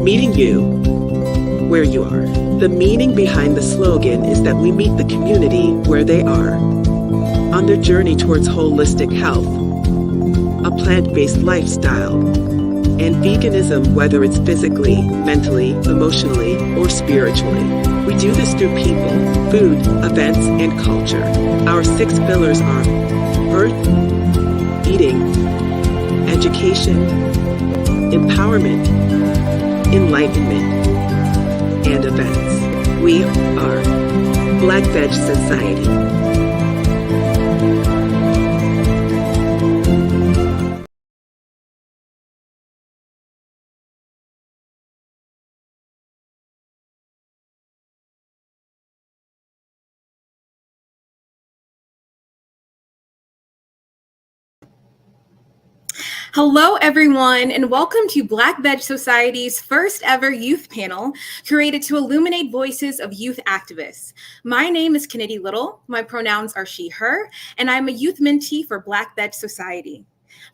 Meeting you where you are. The meaning behind the slogan is that we meet the community where they are, on their journey towards holistic health, a plant-based lifestyle, and veganism, whether it's physically, mentally, emotionally, or spiritually. We do this through people, food, events, and culture. Our 6 pillars are earth, eating, education, empowerment, enlightenment, and events. We are Black Veg Society. Hello, everyone, and welcome to Black Veg Society's first ever youth panel, created to illuminate voices of youth activists. My name is Kennedy Little, my pronouns are she, her, and I'm a youth mentee for Black Veg Society.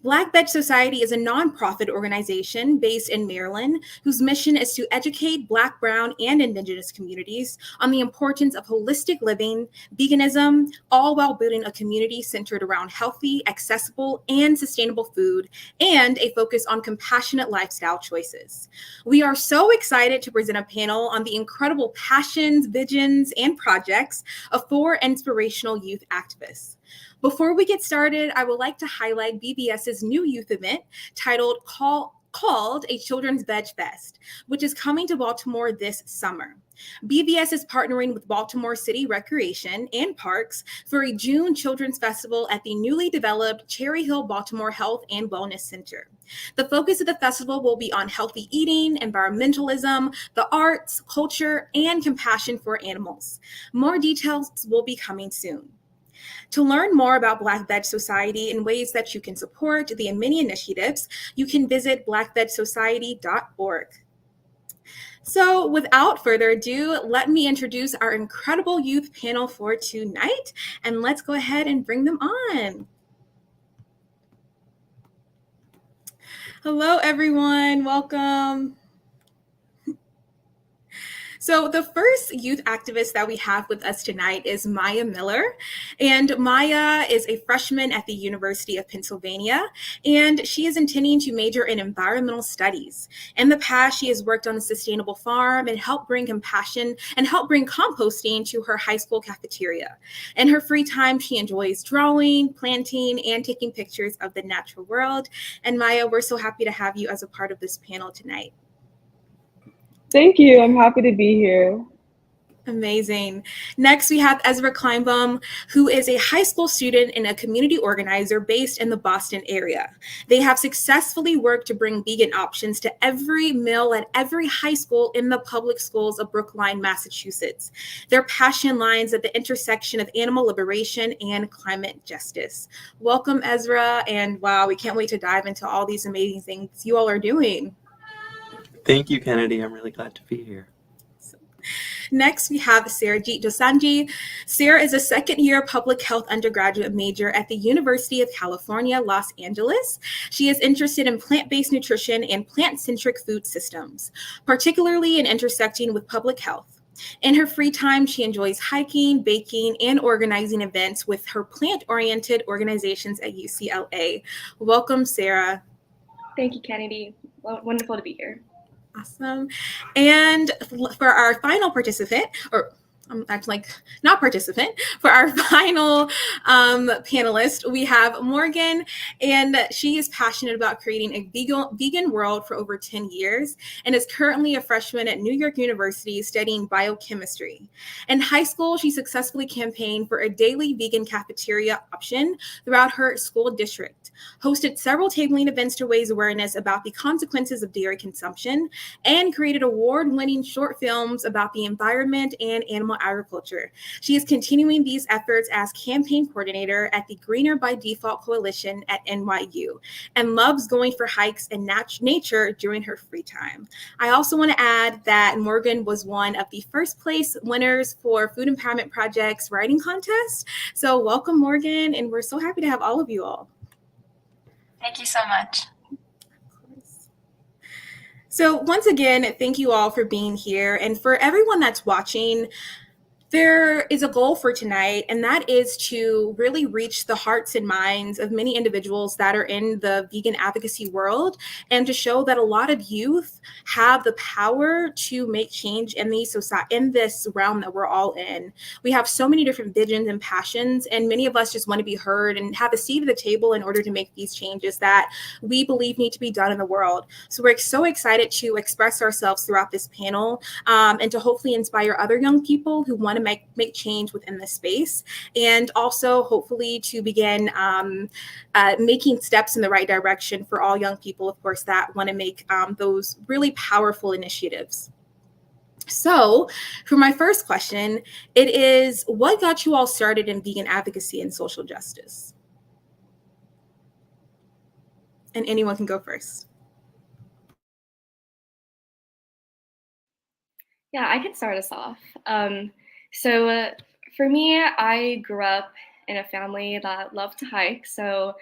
Black Veg Society is a nonprofit organization based in Maryland whose mission is to educate Black, Brown, and Indigenous communities on the importance of holistic living, veganism, all while building a community centered around healthy, accessible, and sustainable food, and a focus on compassionate lifestyle choices. We are so excited to present a panel on the incredible passions, visions, and projects of 4 inspirational youth activists. Before we get started, I would like to highlight BVS's new youth event titled called A Children's Veg Fest, which is coming to Baltimore this summer. BVS is partnering with Baltimore City Recreation and Parks for a June Children's Festival at the newly developed Cherry Hill Baltimore Health and Wellness Center. The focus of the festival will be on healthy eating, environmentalism, the arts, culture, and compassion for animals. More details will be coming soon. To learn more about Black Veg Society and ways that you can support the many initiatives, you can visit blackvegsociety.org. So without further ado, let me introduce our incredible youth panel for tonight, and let's go ahead and bring them on. Hello, everyone. Welcome. So the first youth activist that we have with us tonight is Maya Miller. And Maya is a freshman at the University of Pennsylvania, and she is intending to major in environmental studies. In the past, she has worked on a sustainable farm and helped bring compassion and help bring composting to her high school cafeteria. In her free time, she enjoys drawing, planting, and taking pictures of the natural world. And Maya, we're so happy to have you as a part of this panel tonight. Thank you. I'm happy to be here. Amazing. Next, we have Ezra Kleinbaum, who is a high school student and a community organizer based in the Boston area. They have successfully worked to bring vegan options to every meal at every high school in the public schools of Brookline, Massachusetts. Their passion lies at the intersection of animal liberation and climate justice. Welcome, Ezra, and wow, we can't wait to dive into all these amazing things you all are doing. Thank you, Kennedy. I'm really glad to be here. Next, we have Sarajit Dosanjh. Sarah is a second-year public health undergraduate major at the University of California, Los Angeles. She is interested in plant-based nutrition and plant-centric food systems, particularly in intersecting with public health. In her free time, she enjoys hiking, baking, and organizing events with her plant-oriented organizations at UCLA. Welcome, Sarah. Thank you, Kennedy. Well, wonderful to be here. Awesome. And for our final participant, or I'm acting like not participant, for our final panelist, we have Morgan, and she is passionate about creating a vegan world for over 10 years and is currently a freshman at New York University studying biochemistry. In high school, she successfully campaigned for a daily vegan cafeteria option throughout her school district, hosted several tabling events to raise awareness about the consequences of dairy consumption, and created award-winning short films about the environment and animal agriculture. She is continuing these efforts as campaign coordinator at the Greener by Default Coalition at NYU and loves going for hikes in nature during her free time. I also want to add that Morgan was one of the first place winners for Food Empowerment Project's writing contest. So welcome, Morgan, and we're so happy to have all of you all. Thank you so much. So once again, thank you all for being here. And for everyone that's watching, there is a goal for tonight, and that is to really reach the hearts and minds of many individuals that are in the vegan advocacy world, and to show that a lot of youth have the power to make change in this realm that we're all in. We have so many different visions and passions, and many of us just want to be heard and have a seat at the table in order to make these changes that we believe need to be done in the world. So we're so excited to express ourselves throughout this panel, and to hopefully inspire other young people who want to make change within this space, and also hopefully to begin making steps in the right direction for all young people, of course, that want to make those really powerful initiatives. So for my first question, it is, what got you all started in vegan advocacy and social justice? And anyone can go first. Yeah, I can start us off. For me, I grew up in a family that loved to hike. So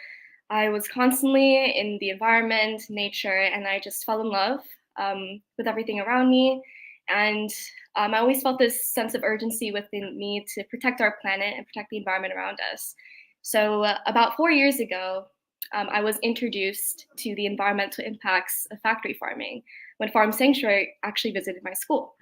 I was constantly in the environment, nature, and I just fell in love with everything around me. And I always felt this sense of urgency within me to protect our planet and protect the environment around us. So about 4 years ago, I was introduced to the environmental impacts of factory farming when Farm Sanctuary actually visited my school.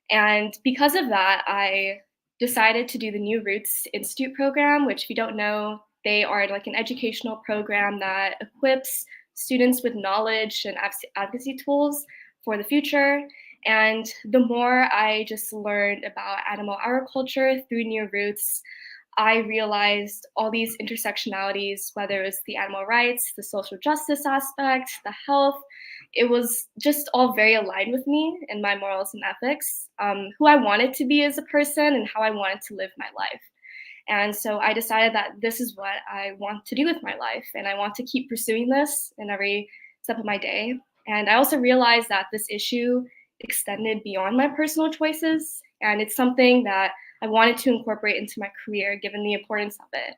And because of that, I decided to do the New Roots Institute program, which, if you don't know, they are like an educational program that equips students with knowledge and advocacy tools for the future. And the more I just learned about animal agriculture through New Roots, I realized all these intersectionalities, whether it's the animal rights, the social justice aspect, the health. It was just all very aligned with me and my morals and ethics, who I wanted to be as a person and how I wanted to live my life. And so I decided that this is what I want to do with my life, and I want to keep pursuing this in every step of my day. And I also realized that this issue extended beyond my personal choices, and it's something that I wanted to incorporate into my career, given the importance of it.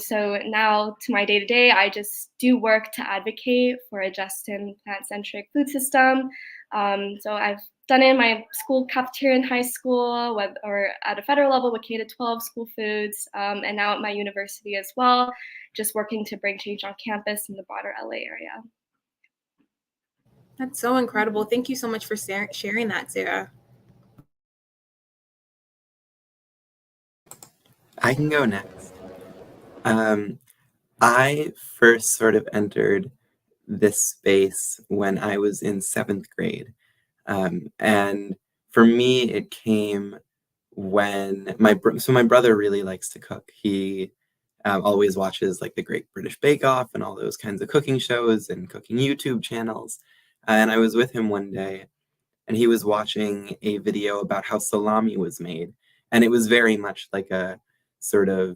So now, to my day-to-day, I just do work to advocate for a just and plant-centric food system. So I've done it in my school cafeteria in high school, or at a federal level with K-12 school foods, and now at my university as well, just working to bring change on campus in the broader LA area. That's so incredible. Thank you so much for sharing that, Sarah. I can go next. I first sort of entered this space when I was in 7th grade. And for me, it came when my brother really likes to cook. He always watches like the Great British Bake Off and all those kinds of cooking shows and cooking YouTube channels. And I was with him one day, and he was watching a video about how salami was made. And it was very much like a sort of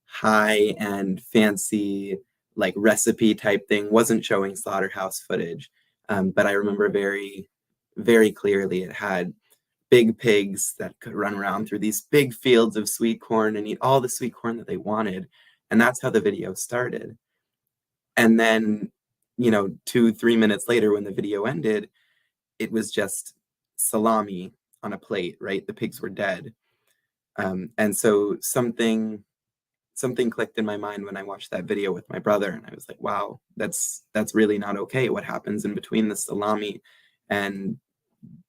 high and fancy like recipe type thing, wasn't showing slaughterhouse footage. But I remember very, very clearly it had big pigs that could run around through these big fields of sweet corn and eat all the sweet corn that they wanted. And that's how the video started. And then, 2, 3 minutes later, when the video ended, it was just salami on a plate, right? The pigs were dead. And so something clicked in my mind when I watched that video with my brother, and I was like, wow, that's really not okay. What happens in between the salami and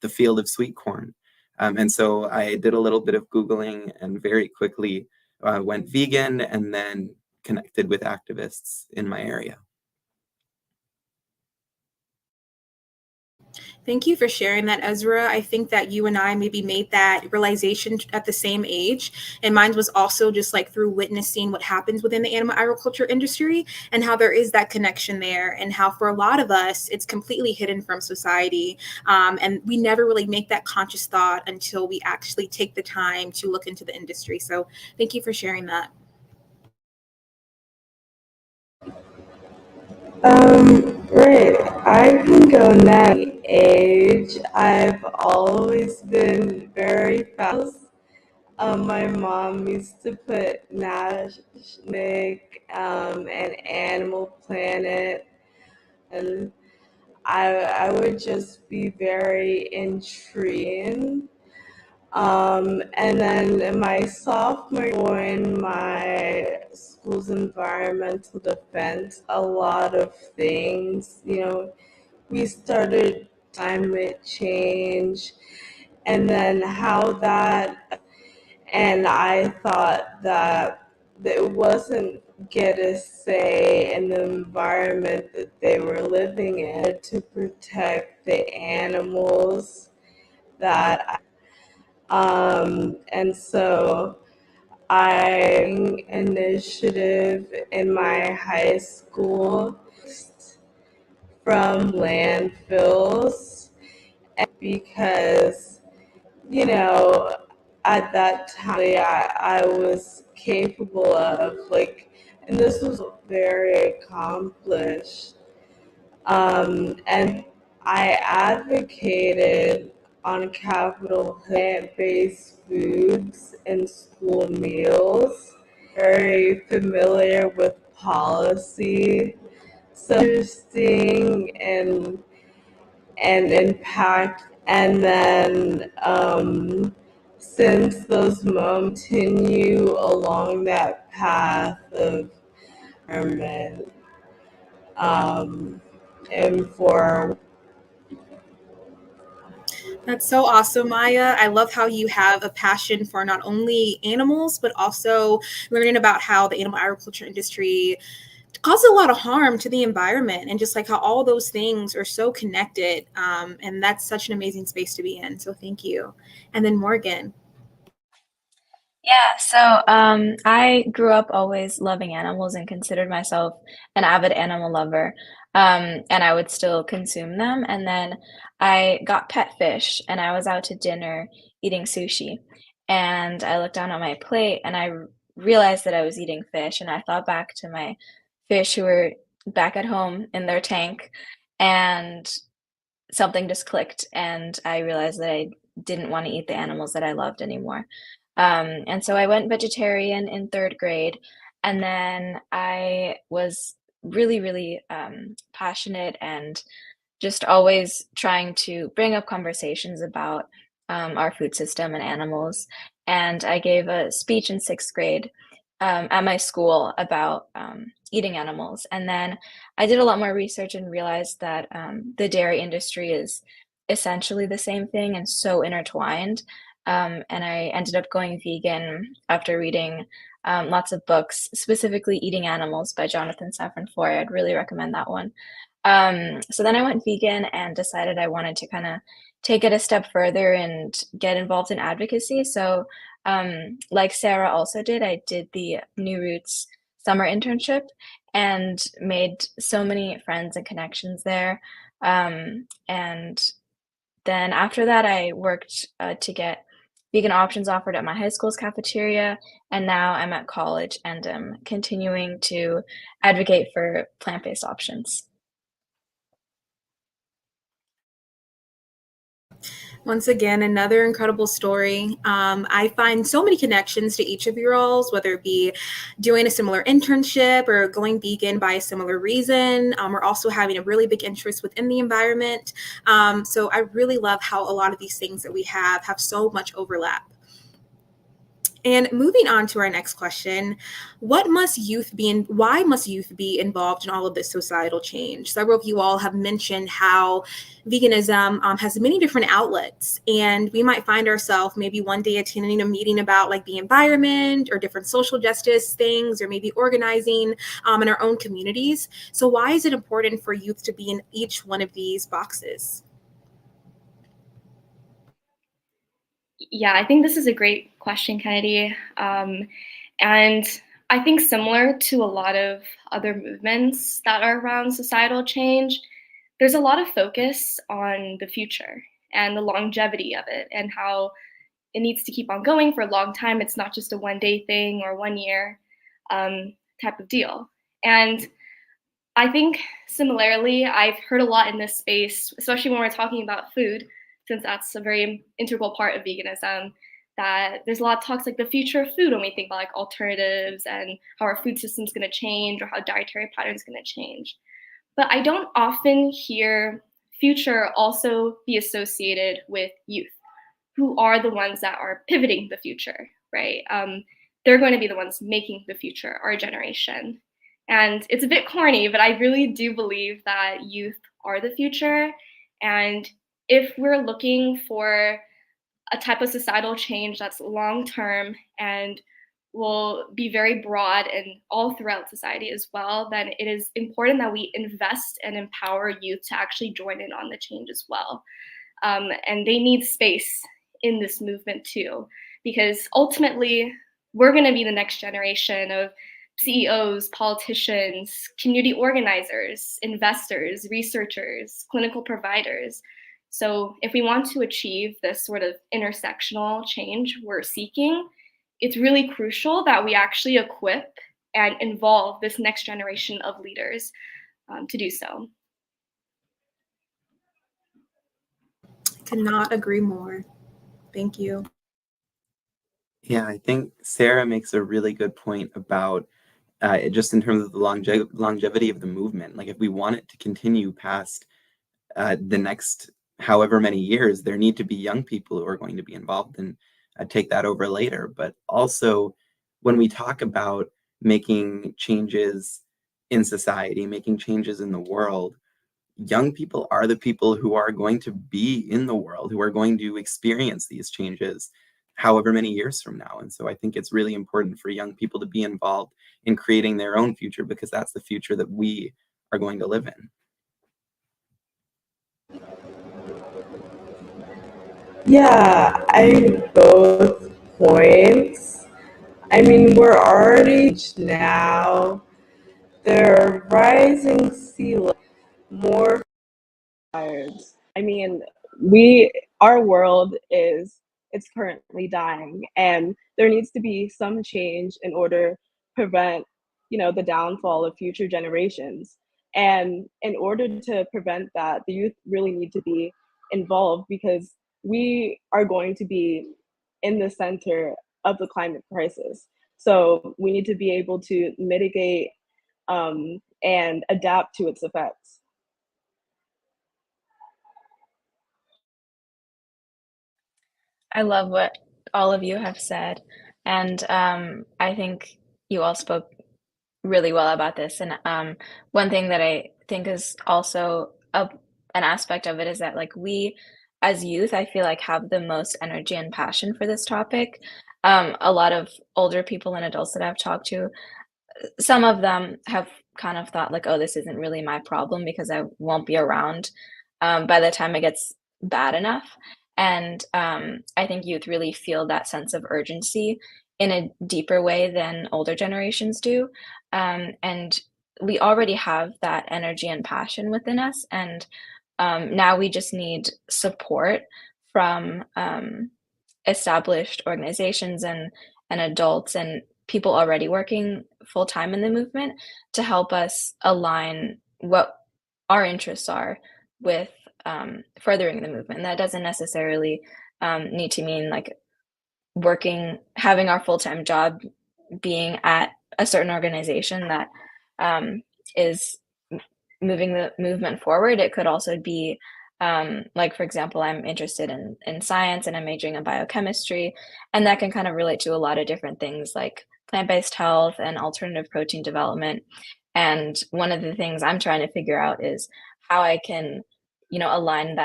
the field of sweet corn? And so I did a little bit of Googling and very quickly went vegan and then connected with activists in my area. Thank you for sharing that, Ezra. I think that you and I maybe made that realization at the same age. And mine was also just like through witnessing what happens within the animal agriculture industry and how there is that connection there, and how for a lot of us, it's completely hidden from society. And we never really make that conscious thought until we actually take the time to look into the industry. So thank you for sharing that. Right. I can go next. Age. I've always been very fast. My mom used to put Nick and Animal Planet, and I would just be very intrigued. And then in my sophomore year, joined my school's environmental defense. A lot of things, we started climate change and then how that, and I thought that it wasn't get a say in the environment that they were living in to protect the animals that and so I initiative in my high school from landfills because at that time I was capable of and this was very accomplished and I advocated on Capitol plant-based foods in school meals, very familiar with policy, so interesting and impact. And then since those moments continue along that path of environment and for That's so awesome, Maya. I love how you have a passion for not only animals, but also learning about how the animal agriculture industry causes a lot of harm to the environment and just like how all those things are so connected. And that's such an amazing space to be in. So thank you. And then Morgan. Yeah, so I grew up always loving animals and considered myself an avid animal lover. And I would still consume them. And then I got pet fish and I was out to dinner eating sushi. And I looked down at my plate and realized that I was eating fish. And I thought back to my fish who were back at home in their tank. And something just clicked. And I realized that I didn't want to eat the animals that I loved anymore. And so I went vegetarian in third grade, and then I was really, really passionate and just always trying to bring up conversations about our food system and animals. And I gave a speech in sixth grade at my school about eating animals. And then I did a lot more research and realized that the dairy industry is essentially the same thing and so intertwined. And I ended up going vegan after reading lots of books, specifically Eating Animals by Jonathan Safran Foer. I'd really recommend that one. So then I went vegan and decided I wanted to kind of take it a step further and get involved in advocacy. So like Sarah also did, I did the New Roots summer internship and made so many friends and connections there. And then after that, I worked to get vegan options offered at my high school's cafeteria, and now I'm at college and am continuing to advocate for plant-based options. Once again, another incredible story. I find so many connections to each of your roles, whether it be doing a similar internship or going vegan by a similar reason, or also having a really big interest within the environment. So I really love how a lot of these things that we have so much overlap. And moving on to our next question, why must youth be involved in all of this societal change? Several of you all have mentioned how veganism has many different outlets, and we might find ourselves maybe one day attending a meeting about like the environment or different social justice things, or maybe organizing in our own communities. So why is it important for youth to be in each one of these boxes? Yeah, I think this is a great question, Kennedy. And I think similar to a lot of other movements that are around societal change, there's a lot of focus on the future and the longevity of it and how it needs to keep on going for a long time. It's not just a one-day thing or 1 year type of deal. And I think similarly, I've heard a lot in this space, especially when we're talking about food, since that's a very integral part of veganism, that there's a lot of talks like the future of food when we think about like alternatives and how our food system is going to change or how dietary patterns going to change. But I don't often hear future also be associated with youth, who are the ones that are pivoting the future, right? They're going to be the ones making the future, our generation. And it's a bit corny, but I really do believe that youth are the future. And if we're looking for a type of societal change that's long term and will be very broad and all throughout society as well, then it is important that we invest and empower youth to actually join in on the change as well. And they need space in this movement too, because ultimately we're going to be the next generation of CEOs, politicians, community organizers, investors, researchers, clinical providers. So if we want to achieve this sort of intersectional change we're seeking, it's really crucial that we actually equip and involve this next generation of leaders to do so. Could not agree more. Thank you. Yeah, I think Sarah makes a really good point about just in terms of the longevity of the movement. Like, if we want it to continue past the next however many years, there need to be young people who are going to be involved and take that over later. But also, when we talk about making changes in society, making changes in the world, young people are the people who are going to be in the world, who are going to experience these changes however many years from now. And so I think it's really important for young people to be involved in creating their own future, because that's the future that we are going to live in. Yeah, both points. I mean, we're already now. There are rising sea levels, more fires. I mean, our world it's currently dying, and there needs to be some change in order to prevent, the downfall of future generations. And in order to prevent that, the youth really need to be involved, because we are going to be in the center of the climate crisis. So we need to be able to mitigate and adapt to its effects. I love what all of you have said, and I think you all spoke really well about this. And one thing that I think is also an aspect of it is that, like, we as youth, I feel like, have the most energy and passion for this topic. A lot of older people and adults that I've talked to, some of them have kind of thought like, "Oh, this isn't really my problem because I won't be around by the time it gets bad enough." And I think youth really feel that sense of urgency in a deeper way than older generations do. And we already have that energy and passion within us. And now we just need support from established organizations and adults and people already working full time in the movement to help us align what our interests are with furthering the movement. That doesn't necessarily need to mean like having our full time job being at a certain organization that is moving the movement forward. It could also be like, for example, I'm interested in science and I'm majoring in biochemistry, and that can kind of relate to a lot of different things like plant-based health and alternative protein development. And one of the things I'm trying to figure out is how I can, align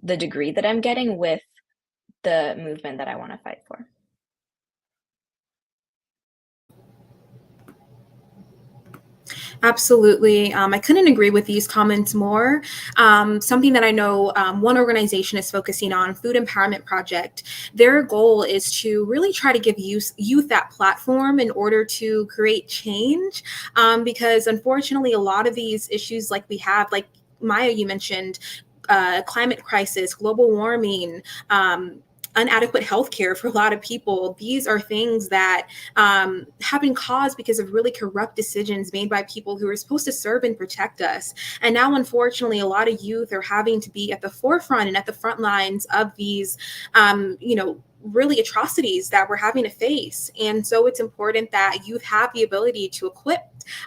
the degree that I'm getting with the movement that I want to fight for. Absolutely. I couldn't agree with these comments more. Something that I know one organization is focusing on, Food Empowerment Project, their goal is to really try to give youth that platform in order to create change. Because unfortunately, a lot of these issues like we have, like Maya, you mentioned, climate crisis, global warming, inadequate healthcare for a lot of people. These are things that have been caused because of really corrupt decisions made by people who are supposed to serve and protect us. And now, unfortunately, a lot of youth are having to be at the forefront and at the front lines of these, really atrocities that we're having to face. And so it's important that youth have the ability to equip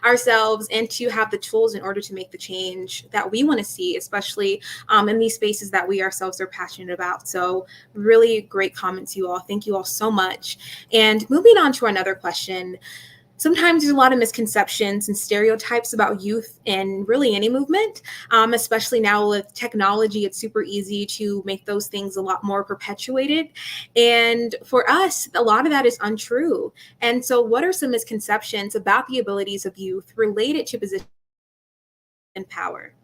ourselves and to have the tools in order to make the change that we want to see, especially in these spaces that we ourselves are passionate about. So really great comments, you all. Thank you all so much. And moving on to another question. Sometimes there's a lot of misconceptions and stereotypes about youth in really any movement, especially now with technology. It's super easy to make those things a lot more perpetuated. And for us, a lot of that is untrue. And so, what are some misconceptions about the abilities of youth related to position and power?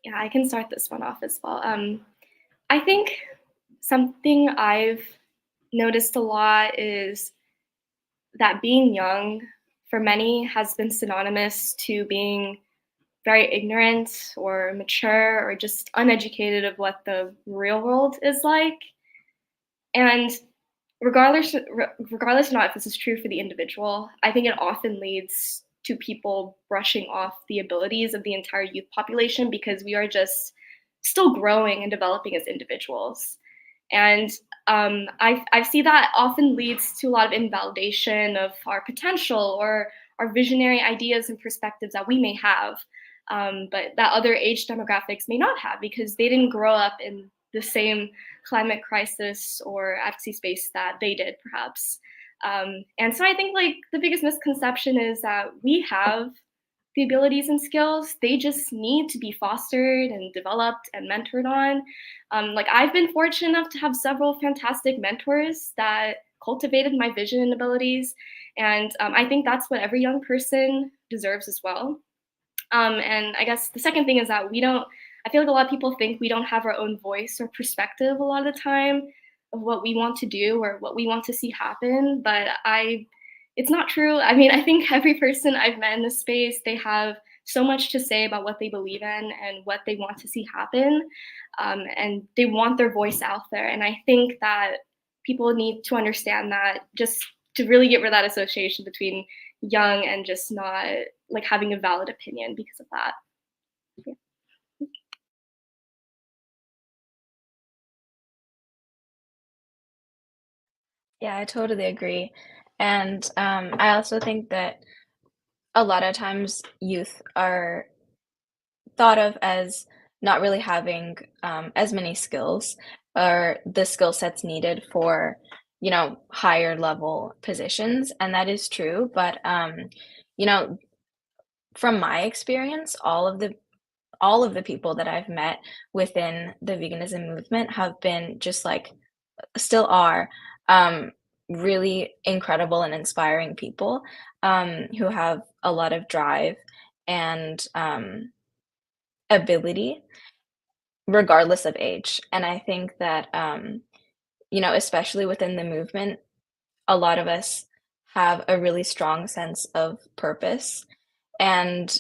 Yeah, I can start this one off as well. I think something I've noticed a lot is that being young for many has been synonymous to being very ignorant or mature or just uneducated of what the real world is like. And regardless or not if this is true for the individual, I think it often leads to people brushing off the abilities of the entire youth population because we are just still growing and developing as individuals. And I see that often leads to a lot of invalidation of our potential or our visionary ideas and perspectives that we may have, but that other age demographics may not have because they didn't grow up in the same climate crisis or advocacy space that they did, perhaps. And so I think like the biggest misconception is that we have the abilities and skills. They just need to be fostered and developed and mentored on. Like I've been fortunate enough to have several fantastic mentors that cultivated my vision and abilities. And I think that's what every young person deserves as well. And I guess the second thing is that I feel like a lot of people think we don't have our own voice or perspective a lot of the time of what we want to do or what we want to see happen. But it's not true. I mean, I think every person I've met in this space, they have so much to say about what they believe in and what they want to see happen. And they want their voice out there. And I think that people need to understand that just to really get rid of that association between young and just not like having a valid opinion because of that. Yeah. Yeah, I totally agree. And I also think that a lot of times youth are thought of as not really having as many skills or the skill sets needed for, higher level positions. And that is true. But, you know, from my experience, all of the people that I've met within the veganism movement have been just like still are um, really incredible and inspiring people who have a lot of drive and ability regardless of age. And I think that, especially within the movement, a lot of us have a really strong sense of purpose. And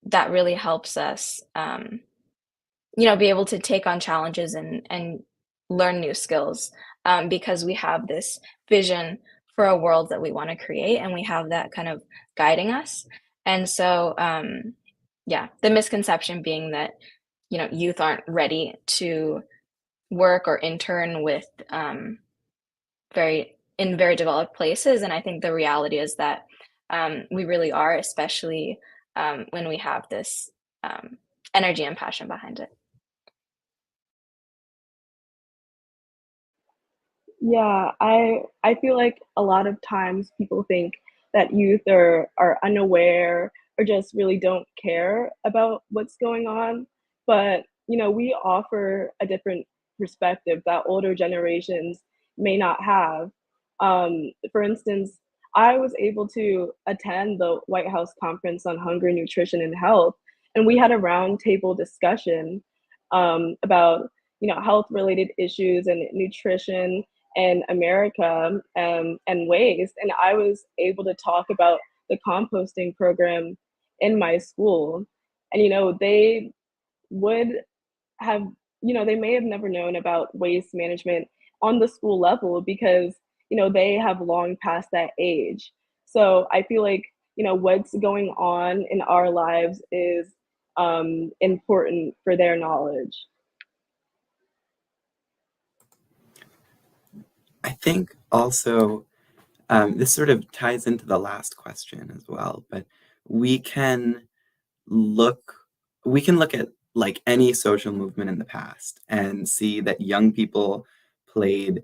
that really helps us, be able to take on challenges and learn new skills because we have this vision for a world that we want to create and we have that kind of guiding us. And so, yeah, the misconception being that, youth aren't ready to work or intern with very developed places. And I think the reality is that we really are, especially when we have this energy and passion behind it. Yeah, I feel like a lot of times people think that youth are unaware or just really don't care about what's going on. But, we offer a different perspective that older generations may not have. For instance, I was able to attend the White House Conference on Hunger, Nutrition, and Health, and we had a roundtable discussion about, health related issues and nutrition in America and waste. And I was able to talk about the composting program in my school. And, they would have, they may have never known about waste management on the school level because, they have long past that age. So I feel like, what's going on in our lives is important for their knowledge. I think also this sort of ties into the last question as well, but we can look at like any social movement in the past and see that young people played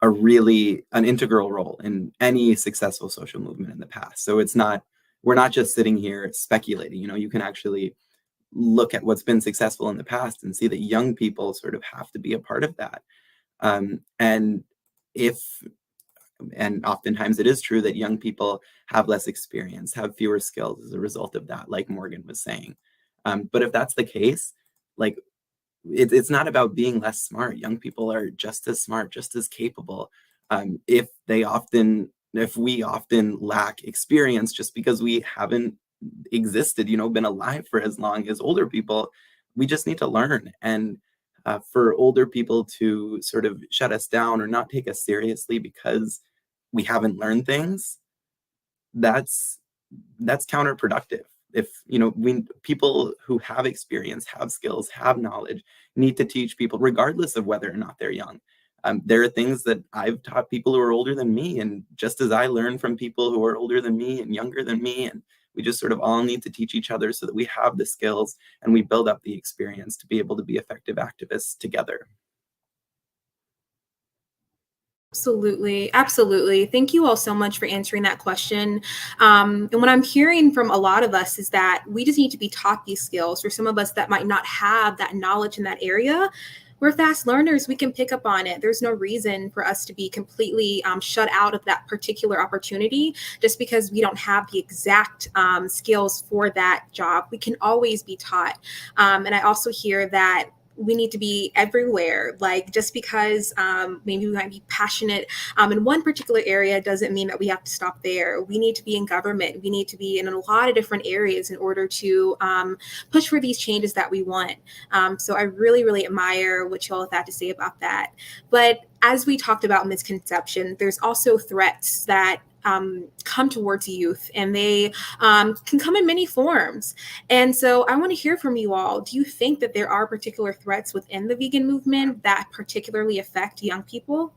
an integral role in any successful social movement in the past. So we're not just sitting here speculating. You can actually look at what's been successful in the past and see that young people sort of have to be a part of that. And if and oftentimes it is true that young people have less experience, have fewer skills as a result of that, like Morgan was saying. But if that's the case, like it's not about being less smart. Young people are just as smart, just as capable. If we often lack experience just because we haven't existed, been alive for as long as older people, we just need to learn. And for older people to sort of shut us down or not take us seriously because we haven't learned things, that's counterproductive. If people who have experience, have skills, have knowledge, need to teach people regardless of whether or not they're young. There are things that I've taught people who are older than me, and just as I learn from people who are older than me and younger than me, and we just sort of all need to teach each other so that we have the skills and we build up the experience to be able to be effective activists together. Absolutely. Absolutely. Thank you all so much for answering that question. And what I'm hearing from a lot of us is that we just need to be taught these skills. For some of us that might not have that knowledge in that area, we're fast learners. We can pick up on it. There's no reason for us to be completely shut out of that particular opportunity just because we don't have the exact skills for that job. We can always be taught. And I also hear that we need to be everywhere. Like just because maybe we might be passionate in one particular area doesn't mean that we have to stop there. We need to be in government. We need to be in a lot of different areas in order to push for these changes that we want. So I really, really admire what y'all have had to say about that. But as we talked about misconception, there's also threats that come towards youth, and they can come in many forms. And so I want to hear from you all. Do you think that there are particular threats within the vegan movement that particularly affect young people?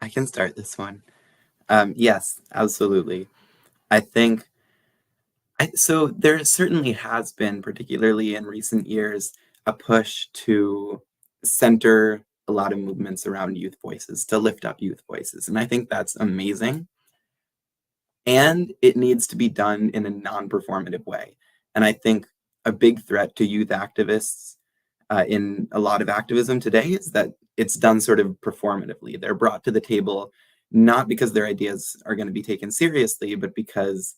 I can start this one. Yes, absolutely. I think so. There certainly has been, particularly in recent years, a push to center a lot of movements around youth voices, to lift up youth voices. And I think that's amazing. And it needs to be done in a non-performative way. And I think a big threat to youth activists in a lot of activism today is that it's done sort of performatively. They're brought to the table not because their ideas are going to be taken seriously, but because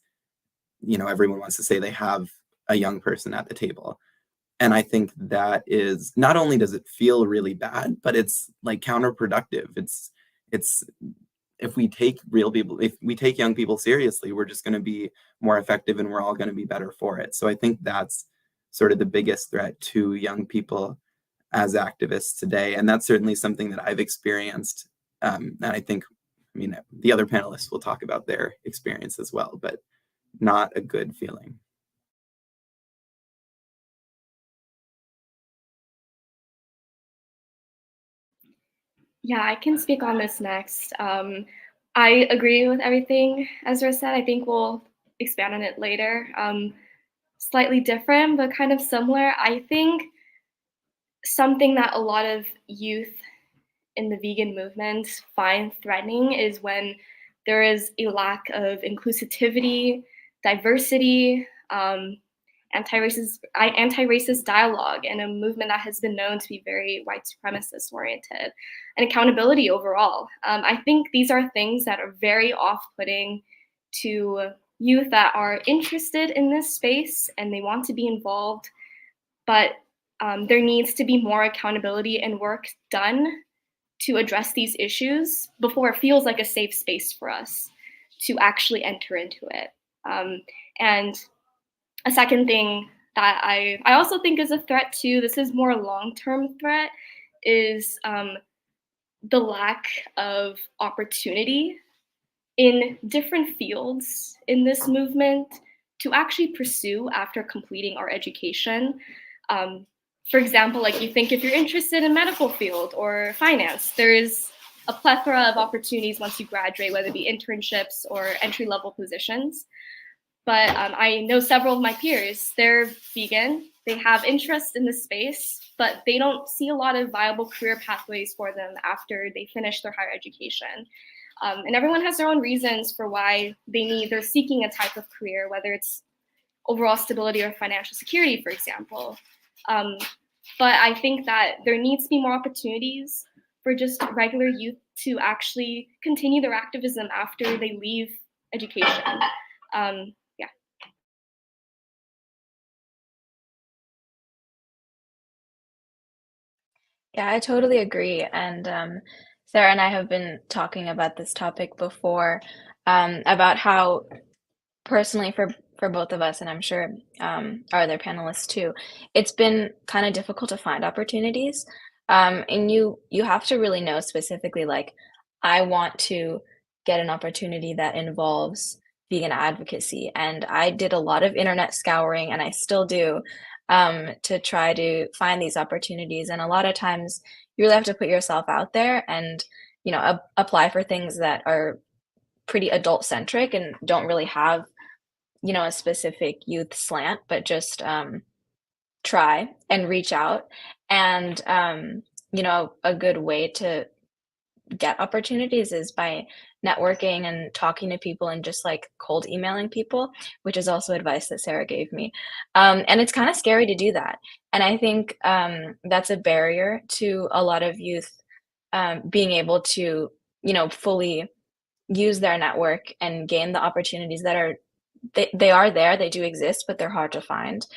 everyone wants to say they have a young person at the table. And I think that is, not only does it feel really bad, but it's like counterproductive. It's if we take young people seriously, we're just going to be more effective and we're all going to be better for it. So I think that's sort of the biggest threat to young people as activists today. And that's certainly something that I've experienced. And I think, the other panelists will talk about their experience as well, but not a good feeling. Yeah, I can speak on this next. I agree with everything Ezra said. I think we'll expand on it later. Slightly different, but kind of similar. I think something that a lot of youth in the vegan movement find threatening is when there is a lack of inclusivity, diversity, anti-racist dialogue in a movement that has been known to be very white supremacist oriented, and accountability overall. I think these are things that are very off-putting to youth that are interested in this space and they want to be involved, but there needs to be more accountability and work done to address these issues before it feels like a safe space for us to actually enter into it. And a second thing that I also think is a threat too, this is more long-term threat, is the lack of opportunity in different fields in this movement to actually pursue after completing our education. For example, like you think if you're interested in medical field or finance, there's a plethora of opportunities once you graduate, whether it be internships or entry-level positions. But I know several of my peers, they're vegan, they have interest in the space, but they don't see a lot of viable career pathways for them after they finish their higher education. And everyone has their own reasons for why they're seeking a type of career, whether it's overall stability or financial security, for example. But I think that there needs to be more opportunities for just regular youth to actually continue their activism after they leave education. Yeah. Yeah, I totally agree. And Sarah and I have been talking about this topic before, about how personally for both of us, and I'm sure our other panelists too, it's been kind of difficult to find opportunities. And you have to really know specifically, like, I want to get an opportunity that involves vegan advocacy. And I did a lot of internet scouring, and I still do, to try to find these opportunities. And a lot of times you really have to put yourself out there and, apply for things that are pretty adult centric and don't really have, a specific youth slant, but just try and reach out. And, a good way to get opportunities is by networking and talking to people and just like cold emailing people, which is also advice that Sarah gave me. And it's kind of scary to do that. And I think that's a barrier to a lot of youth being able to, fully use their network and gain the opportunities that they are there, they do exist, but they're hard to find.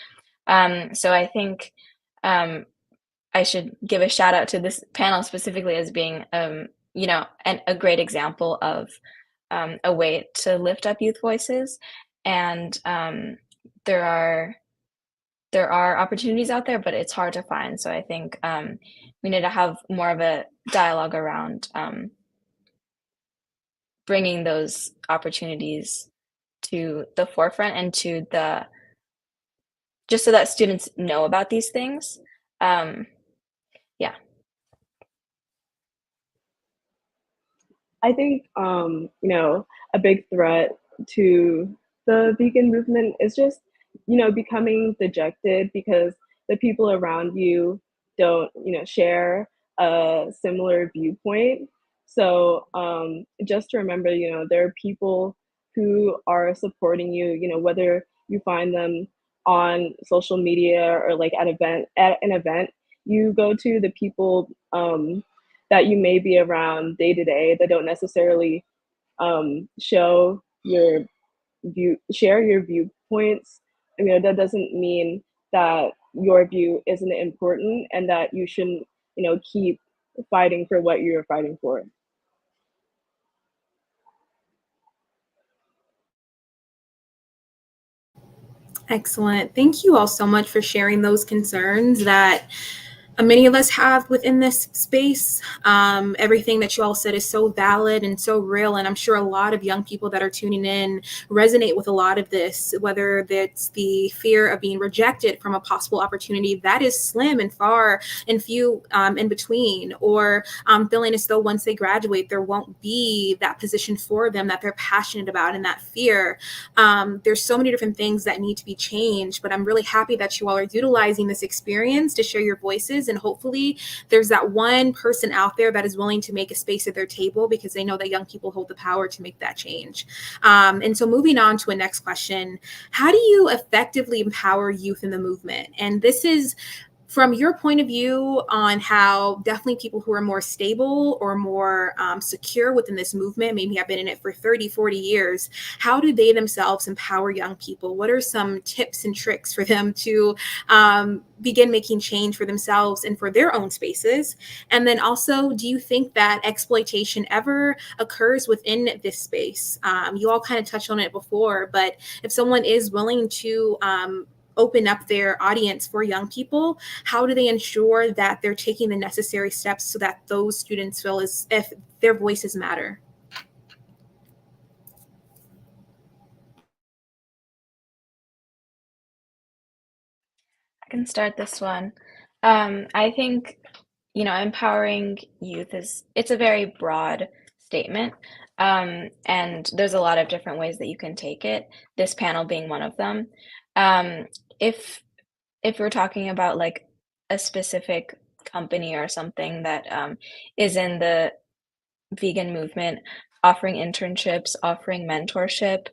So I think I should give a shout out to this panel specifically as being, a great example of a way to lift up youth voices. And there are opportunities out there, but it's hard to find. So I think we need to have more of a dialogue around bringing those opportunities to the forefront and just so that students know about these things. Yeah. I think, a big threat to the vegan movement is just, becoming dejected because the people around you don't, share a similar viewpoint. So just to remember, there are people who are supporting you, whether you find them on social media or like at an event, you go to the people that you may be around day to day that don't necessarily show your share your viewpoints. That doesn't mean that your view isn't important and that you shouldn't, keep fighting for what you're fighting for. Excellent. Thank you all so much for sharing those concerns that many of us have within this space. Everything that you all said is so valid and so real. And I'm sure a lot of young people that are tuning in resonate with a lot of this, whether it's the fear of being rejected from a possible opportunity that is slim and far and few in between, or feeling as though once they graduate, there won't be that position for them that they're passionate about, and that fear. There's so many different things that need to be changed, but I'm really happy that you all are utilizing this experience to share your voices. And hopefully there's that one person out there that is willing to make a space at their table because they know that young people hold the power to make that change. And so moving on to a next question, how do you effectively empower youth in the movement? And this is from your point of view on how definitely people who are more stable or more secure within this movement, maybe have been in it for 30, 40 years, how do they themselves empower young people? What are some tips and tricks for them to begin making change for themselves and for their own spaces? And then also, do you think that exploitation ever occurs within this space? You all kind of touched on it before, but if someone is willing to open up their audience for young people, how do they ensure that they're taking the necessary steps so that those students feel as if their voices matter? I can start this one. I think, empowering youth it's a very broad statement. And there's a lot of different ways that you can take it, this panel being one of them. Um, if if we're talking about like a specific company or something that is in the vegan movement, offering internships, offering mentorship,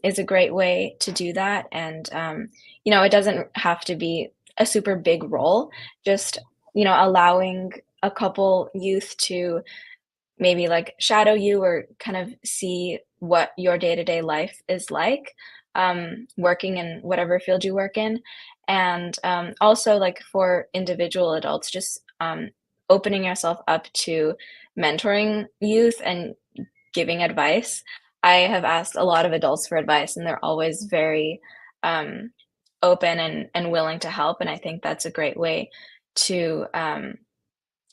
is a great way to do that. And, it doesn't have to be a super big role, just, allowing a couple youth to maybe like shadow you or kind of see what your day-to-day life is like, working in whatever field you work in. And also like for individual adults, just opening yourself up to mentoring youth and giving advice. I have asked a lot of adults for advice, and they're always very um, open and willing to help. And I think that's a great way to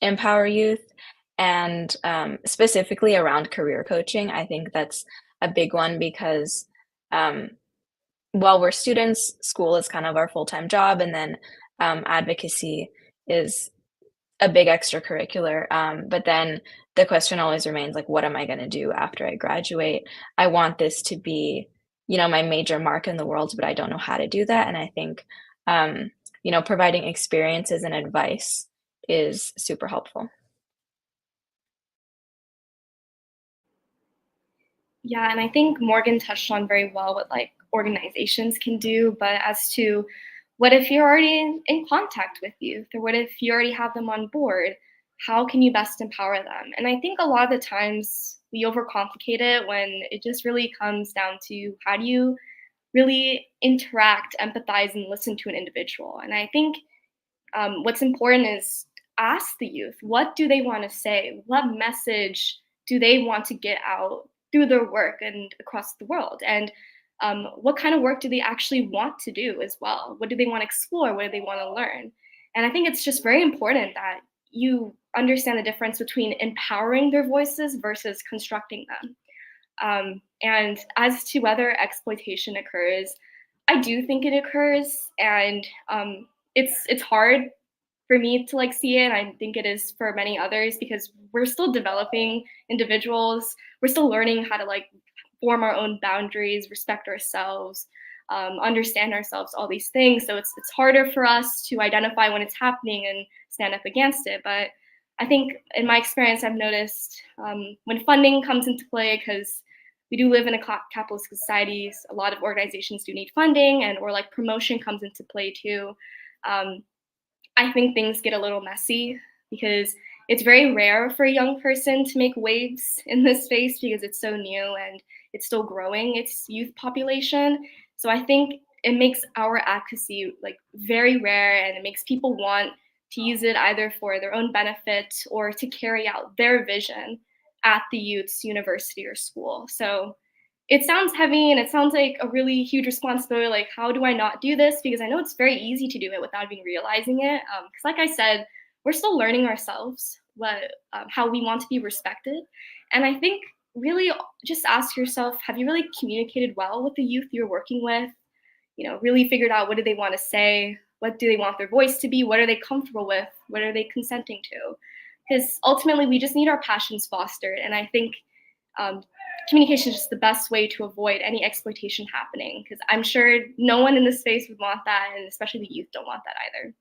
empower youth. And specifically around career coaching, I think that's a big one because um, while we're students, school is kind of our full-time job, and then advocacy is a big extracurricular. But then the question always remains like, what am I going to do after I graduate? I want this to be, my major mark in the world, but I don't know how to do that. And I think, providing experiences and advice is super helpful. Yeah, and I think Morgan touched on very well what like organizations can do, but as to what if you're already in contact with youth, or what if you already have them on board? How can you best empower them? And I think a lot of the times we overcomplicate it when it just really comes down to how do you really interact, empathize, and listen to an individual. And I think what's important is ask the youth, what do they want to say? What message do they want to get out through their work and across the world? And what kind of work do they actually want to do as well? What do they want to explore? What do they want to learn? And I think it's just very important that you understand the difference between empowering their voices versus constructing them. And as to whether exploitation occurs, I do think it occurs, and it's hard for me to like see it. And I think it is for many others because we're still developing individuals. We're still learning how to like form our own boundaries, respect ourselves, understand ourselves, all these things. So it's harder for us to identify when it's happening and stand up against it. But I think in my experience, I've noticed when funding comes into play, because we do live in a capitalist society, a lot of organizations do need funding, and or like promotion comes into play too. I think things get a little messy because it's very rare for a young person to make waves in this space because it's so new and it's still growing its youth population. So I think it makes our advocacy like very rare, and it makes people want to use it either for their own benefit or to carry out their vision at the youth's university or school. So it sounds heavy and it sounds like a really huge responsibility. Like, how do I not do this? Because I know it's very easy to do it without even realizing it. Because, like I said, we're still learning ourselves how we want to be respected. And I think really just ask yourself, have you really communicated well with the youth you're working with? Really figured out what do they want to say? What do they want their voice to be? What are they comfortable with? What are they consenting to? Because ultimately, we just need our passions fostered. And I think communication is just the best way to avoid any exploitation happening, because I'm sure no one in this space would want that, and especially the youth don't want that either.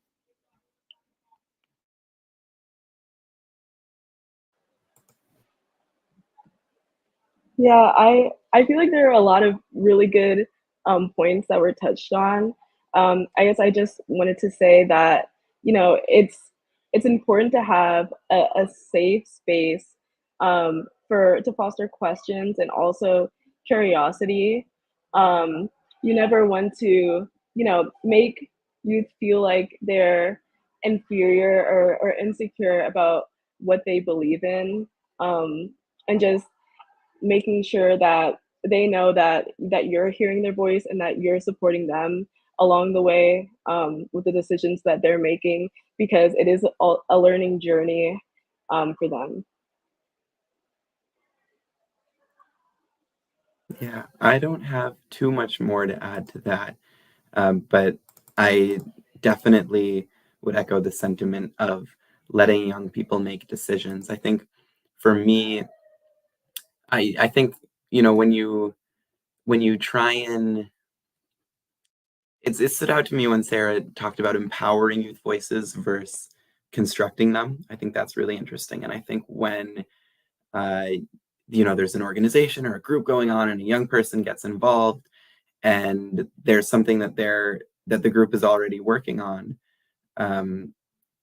Yeah, I feel like there are a lot of really good points that were touched on. I guess I just wanted to say that it's important to have a safe space for to foster questions and also curiosity. You never want to make youth feel like they're inferior or insecure about what they believe in, and just making sure that they know that you're hearing their voice and that you're supporting them along the way, with the decisions that they're making, because it is a learning journey for them. Yeah, I don't have too much more to add to that, but I definitely would echo the sentiment of letting young people make decisions. I think for me, I think, when you try and it stood out to me when Sarah talked about empowering youth voices versus constructing them. I think that's really interesting. And I think when uh, there's an organization or a group going on and a young person gets involved and there's something that the group is already working on,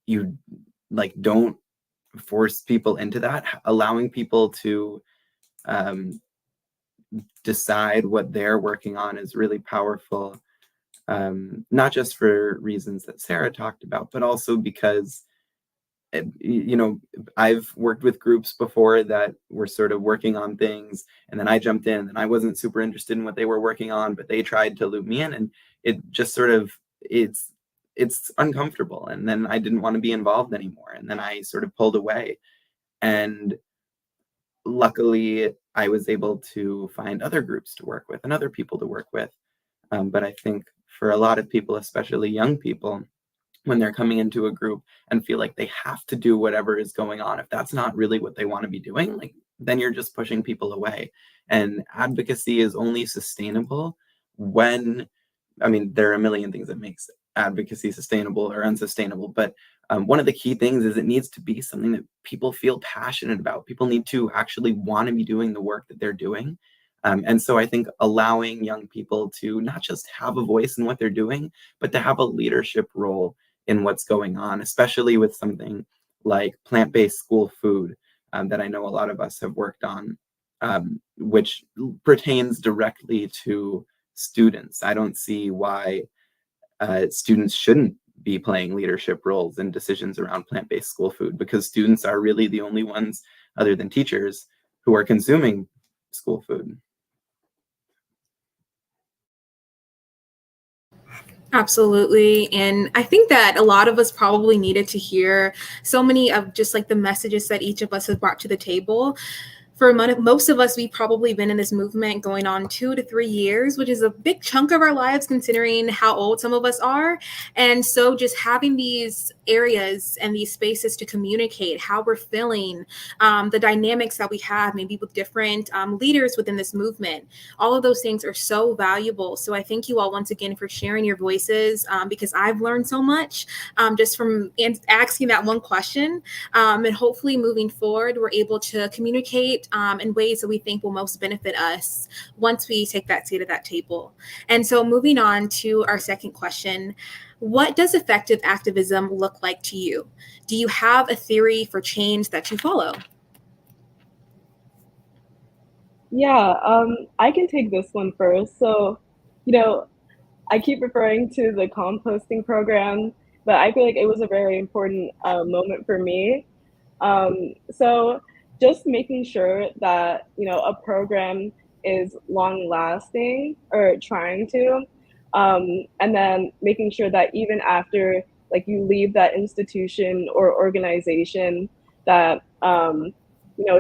you don't force people into that. Allowing people to um, decide what they're working on is really powerful. Not just for reasons that Sarah talked about, but also because, I've worked with groups before that were sort of working on things, and then I jumped in and I wasn't super interested in what they were working on, but they tried to loop me in, and it just sort of, it's uncomfortable. And then I didn't want to be involved anymore. And then I sort of pulled away. And luckily, I was able to find other groups to work with and other people to work with. But I think for a lot of people, especially young people, when they're coming into a group and feel like they have to do whatever is going on, if that's not really what they want to be doing, then you're just pushing people away. And advocacy is only sustainable when, there are a million things that makes advocacy sustainable or unsustainable, but one of the key things is it needs to be something that people feel passionate about. People need to actually want to be doing the work that they're doing. And so I think allowing young people to not just have a voice in what they're doing, but to have a leadership role in what's going on, especially with something like plant-based school food that I know a lot of us have worked on, which pertains directly to students. I don't see why students shouldn't be playing leadership roles in decisions around plant-based school food, because students are really the only ones, other than teachers, who are consuming school food. Absolutely. And I think that a lot of us probably needed to hear so many of just like the messages that each of us has brought to the table. For most of us, we've probably been in this movement going on 2 to 3 years, which is a big chunk of our lives considering how old some of us are. And so just having these areas and these spaces to communicate how we're feeling, the dynamics that we have maybe with different leaders within this movement, all of those things are so valuable. So I thank you all once again for sharing your voices, because I've learned so much just from asking that one question. And hopefully moving forward, we're able to communicate in ways that we think will most benefit us once we take that seat at that table. And so moving on to our second question, what does effective activism look like to you? Do you have a theory for change that you follow? Yeah, I can take this one first. So, I keep referring to the composting program, but I feel like it was a very important moment for me. So just making sure that, a program is long lasting, or trying to, and then making sure that even after you leave that institution or organization, that,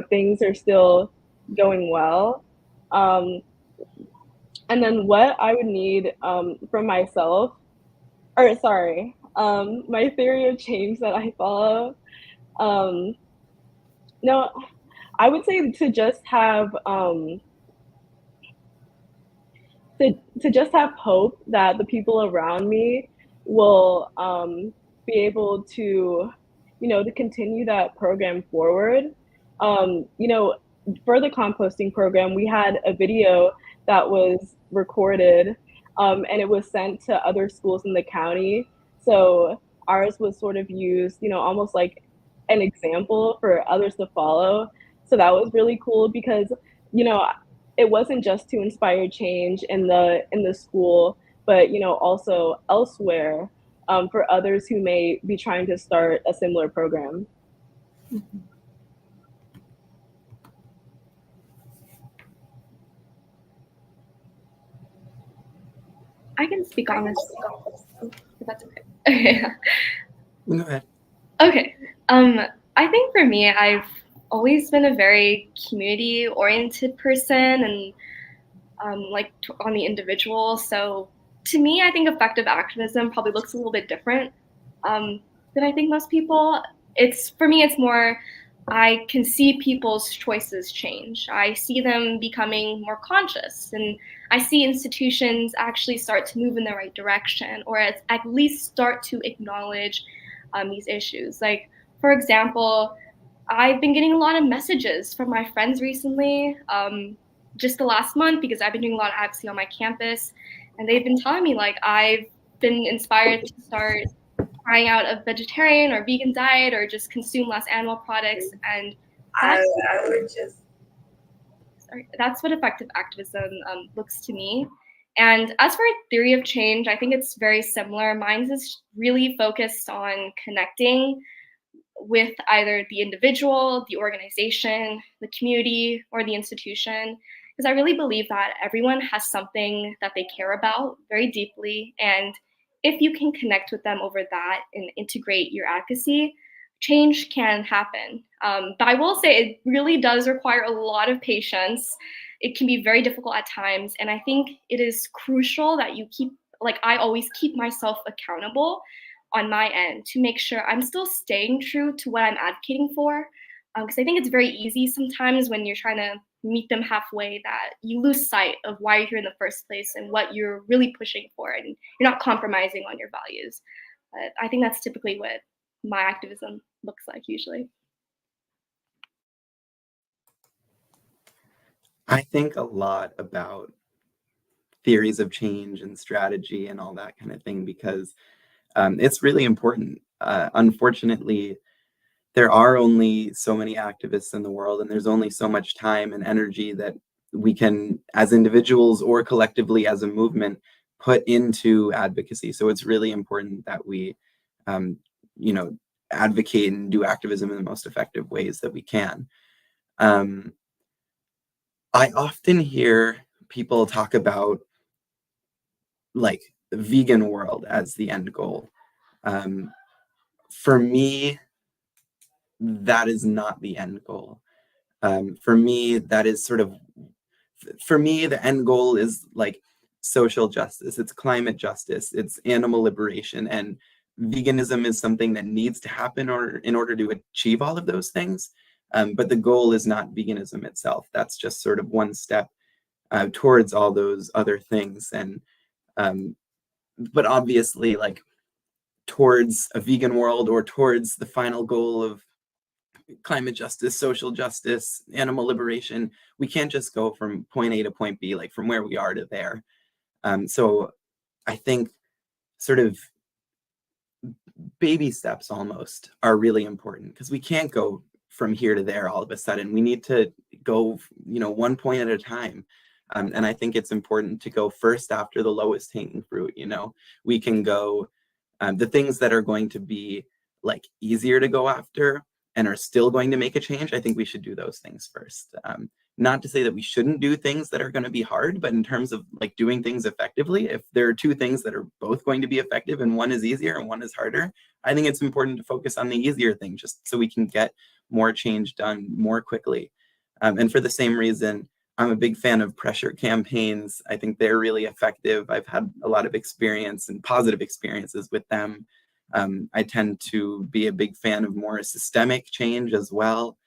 things are still going well. Um, and then what I would need from myself, or sorry, my theory of change that I follow, um, no, I would say to just have to just have hope that the people around me will be able to, to continue that program forward. For the composting program, we had a video that was recorded, and it was sent to other schools in the county. So ours was sort of used, almost like an example for others to follow. So that was really cool because, it wasn't just to inspire change in the school, but also elsewhere, for others who may be trying to start a similar program. I can speak on this, if that's okay. Go ahead. Okay. I think for me, I've always been a very community-oriented person, and on the individual. So To me, I think effective activism probably looks a little bit different than I think most people. For me, it's more I can see people's choices change. I see them becoming more conscious, and I see institutions actually start to move in the right direction, or at least start to acknowledge these issues. Like, for example, I've been getting a lot of messages from my friends recently, just the last month, because I've been doing a lot of advocacy on my campus, and they've been telling me like I've been inspired to start trying out a vegetarian or vegan diet or just consume less animal products, and I, that's I would just that's what effective activism looks to me. And as for a theory of change, I think it's very similar. Mine is really focused on connecting with either the individual, the organization, the community, or the institution. Because I really believe that everyone has something that they care about very deeply. And if you can connect with them over that and integrate your advocacy, change can happen. But I will say it really does require a lot of patience. It can be very difficult at times. And I think it is crucial that you keep, like, I always keep myself accountable on my end to make sure I'm still staying true to what I'm advocating for. Because I think it's very easy sometimes when you're trying to meet them halfway that you lose sight of why you're here in the first place and what you're really pushing for, and you're not compromising on your values. But I think that's typically what my activism looks like usually. I think a lot about theories of change and strategy and all that kind of thing because it's really important. Unfortunately, there are only so many activists in the world, and there's only so much time and energy that we can, as individuals or collectively as a movement, put into advocacy. So it's really important that we, um, you know, advocate and do activism in the most effective ways that we can. Um, I often hear people talk about like the vegan world as the end goal. Um, for me, that is not the end goal. For me, that is sort of, for me, the end goal is like social justice, it's climate justice, it's animal liberation, and veganism is something that needs to happen or in order to achieve all of those things. But the goal is not veganism itself. That's just sort of one step towards all those other things. And but obviously, like towards a vegan world or towards the final goal of climate justice, social justice, animal liberation, we can't just go from point A to point B, like from where we are to there. So I think sort of baby steps almost are really important because we can't go from here to there all of a sudden. We need to go, one point at a time. And I think it's important to go first after the lowest hanging fruit. We can go the things that are going to be like easier to go after and are still going to make a change. I think we should do those things first. Not to say that we shouldn't do things that are going to be hard, but in terms of like doing things effectively, if there are two things that are both going to be effective and one is easier and one is harder, I think it's important to focus on the easier thing just so we can get more change done more quickly. And for the same reason, I'm a big fan of pressure campaigns. I think they're really effective. I've had a lot of experience and positive experiences with them. I tend to be a big fan of more systemic change as well,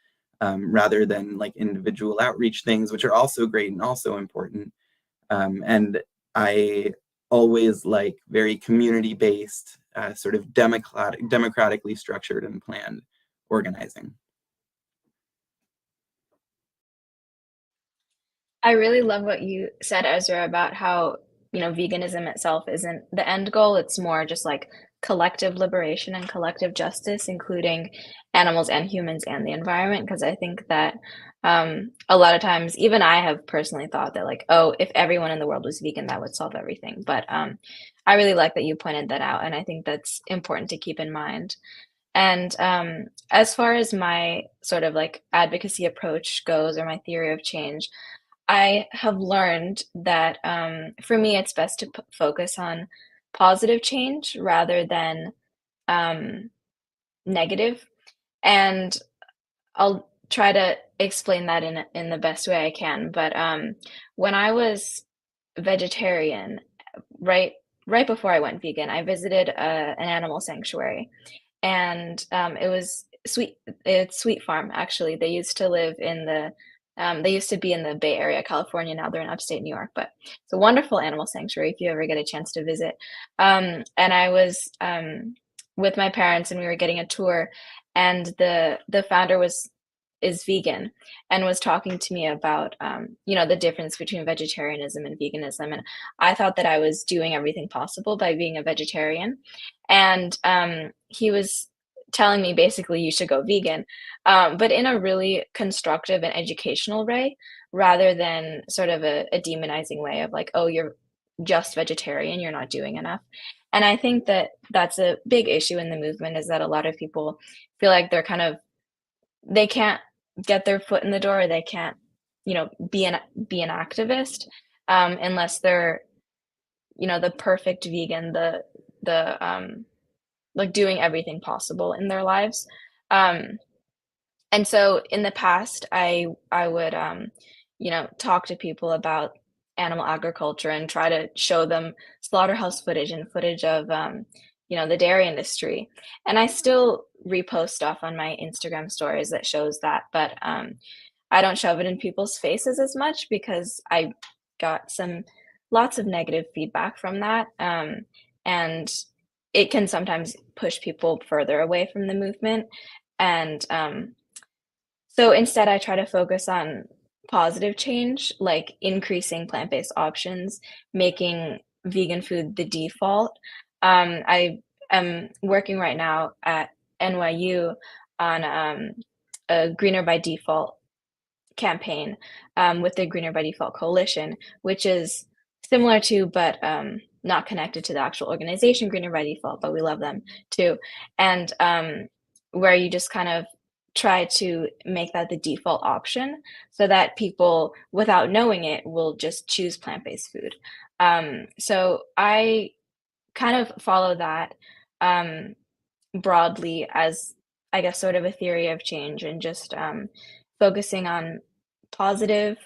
rather than like individual outreach things, which are also great and also important. And I always like very community-based, sort of democratically structured and planned organizing. I really love what you said, Ezra, about how, veganism itself isn't the end goal. It's more just like collective liberation and collective justice, including animals and humans and the environment. Because I think that a lot of times, even I have personally thought that, like, oh, if everyone in the world was vegan, that would solve everything. But I really like that you pointed that out. And I think that's important to keep in mind. And as far as my sort of like advocacy approach goes, or my theory of change, I have learned that for me, it's best to focus on positive change rather than um, negative. And I'll try to explain that in the best way I can. But when I was vegetarian, right right before I went vegan, I visited an animal sanctuary, and it was sweet. It's Sweet Farm, actually. They used to live in the they used to be in the Bay Area, California. Now they're in upstate New York, but it's a wonderful animal sanctuary if you ever get a chance to visit. And I was with my parents, and we were getting a tour, and the founder is vegan and was talking to me about the difference between vegetarianism and veganism, and I thought that I was doing everything possible by being a vegetarian, and he was telling me basically you should go vegan, but in a really constructive and educational way, rather than sort of a demonizing way of like, oh, you're just vegetarian, you're not doing enough. And I think that that's a big issue in the movement, is that a lot of people feel like they can't get their foot in the door, they can't, be an activist, unless they're, the perfect vegan, the like doing everything possible in their lives. Um, and so in the past, I would, talk to people about animal agriculture and try to show them slaughterhouse footage and footage of, the dairy industry. And I still repost stuff on my Instagram stories that shows that, but I don't shove it in people's faces as much because I got lots of negative feedback from that. And it can sometimes push people further away from the movement. And so instead, I try to focus on positive change, like increasing plant-based options, making vegan food the default. I am working right now at NYU on a Greener by Default campaign, with the Greener by Default Coalition, which is similar to, but not connected to the actual organization Greener by Default, but we love them too. And where you just kind of try to make that the default option so that people, without knowing it, will just choose plant-based food. So I kind of follow that broadly as, I guess, sort of a theory of change, and just focusing on positive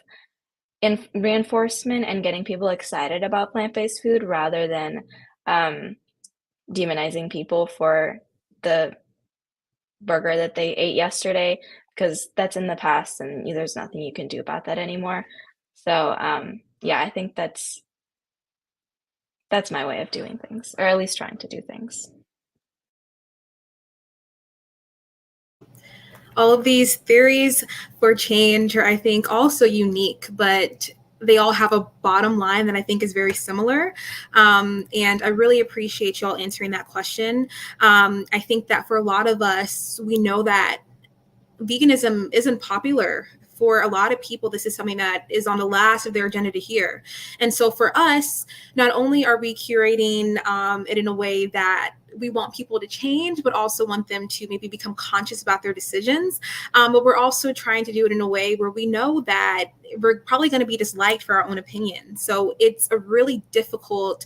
reinforcement and getting people excited about plant-based food rather than demonizing people for the burger that they ate yesterday, because that's in the past and there's nothing you can do about that anymore. So yeah, I think that's my way of doing things, or at least trying to do things. All of these theories for change are, I think, also unique, but they all have a bottom line that I think is very similar. And I really appreciate y'all answering that question. I think that for a lot of us, we know that veganism isn't popular. For a lot of people, this is something that is on the last of their agenda to hear. And so for us, not only are we curating it in a way that we want people to change, but also want them to maybe become conscious about their decisions. But we're also trying to do it in a way where we know that we're probably going to be disliked for our own opinion. So it's a really difficult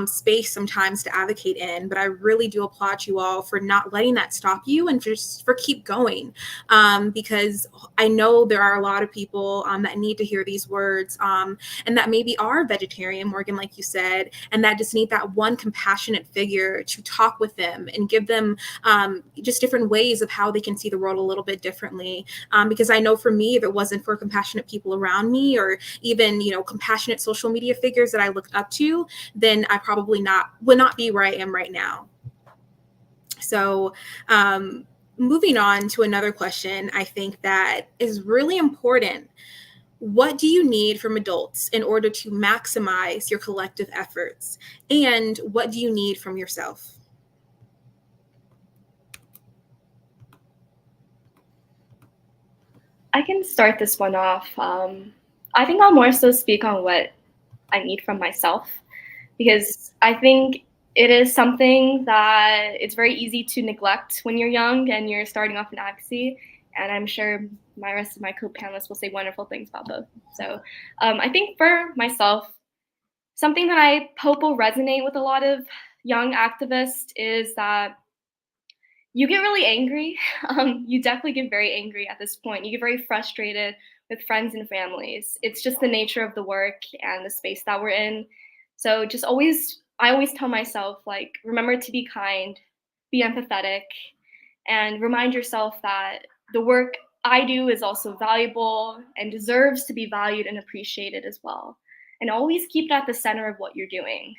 space sometimes to advocate in, but I really do applaud you all for not letting that stop you and just for keep going. Because I know there are a lot of people that need to hear these words and that maybe are vegetarian, Morgan, like you said, and that just need that one compassionate figure to talk with them and give them just different ways of how they can see the world a little bit differently. Because I know for me, if it wasn't for compassionate people around me, or even, compassionate social media figures that I looked up to, then I probably would not be where I am right now. So moving on to another question, I think that is really important. What do you need from adults in order to maximize your collective efforts? And what do you need from yourself? I can start this one off. I think I'll more so speak on what I need from myself, because I think it is something that it's very easy to neglect when you're young and you're starting off in advocacy. And I'm sure my rest of my co-panelists will say wonderful things about both. So I think for myself, something that I hope will resonate with a lot of young activists is that you get really angry. You definitely get very angry at this point. You get very frustrated with friends and families. It's just the nature of the work and the space that we're in. So just always I always tell myself, like, remember to be kind, be empathetic, and remind yourself that the work I do is also valuable and deserves to be valued and appreciated as well. And always keep it at the center of what you're doing,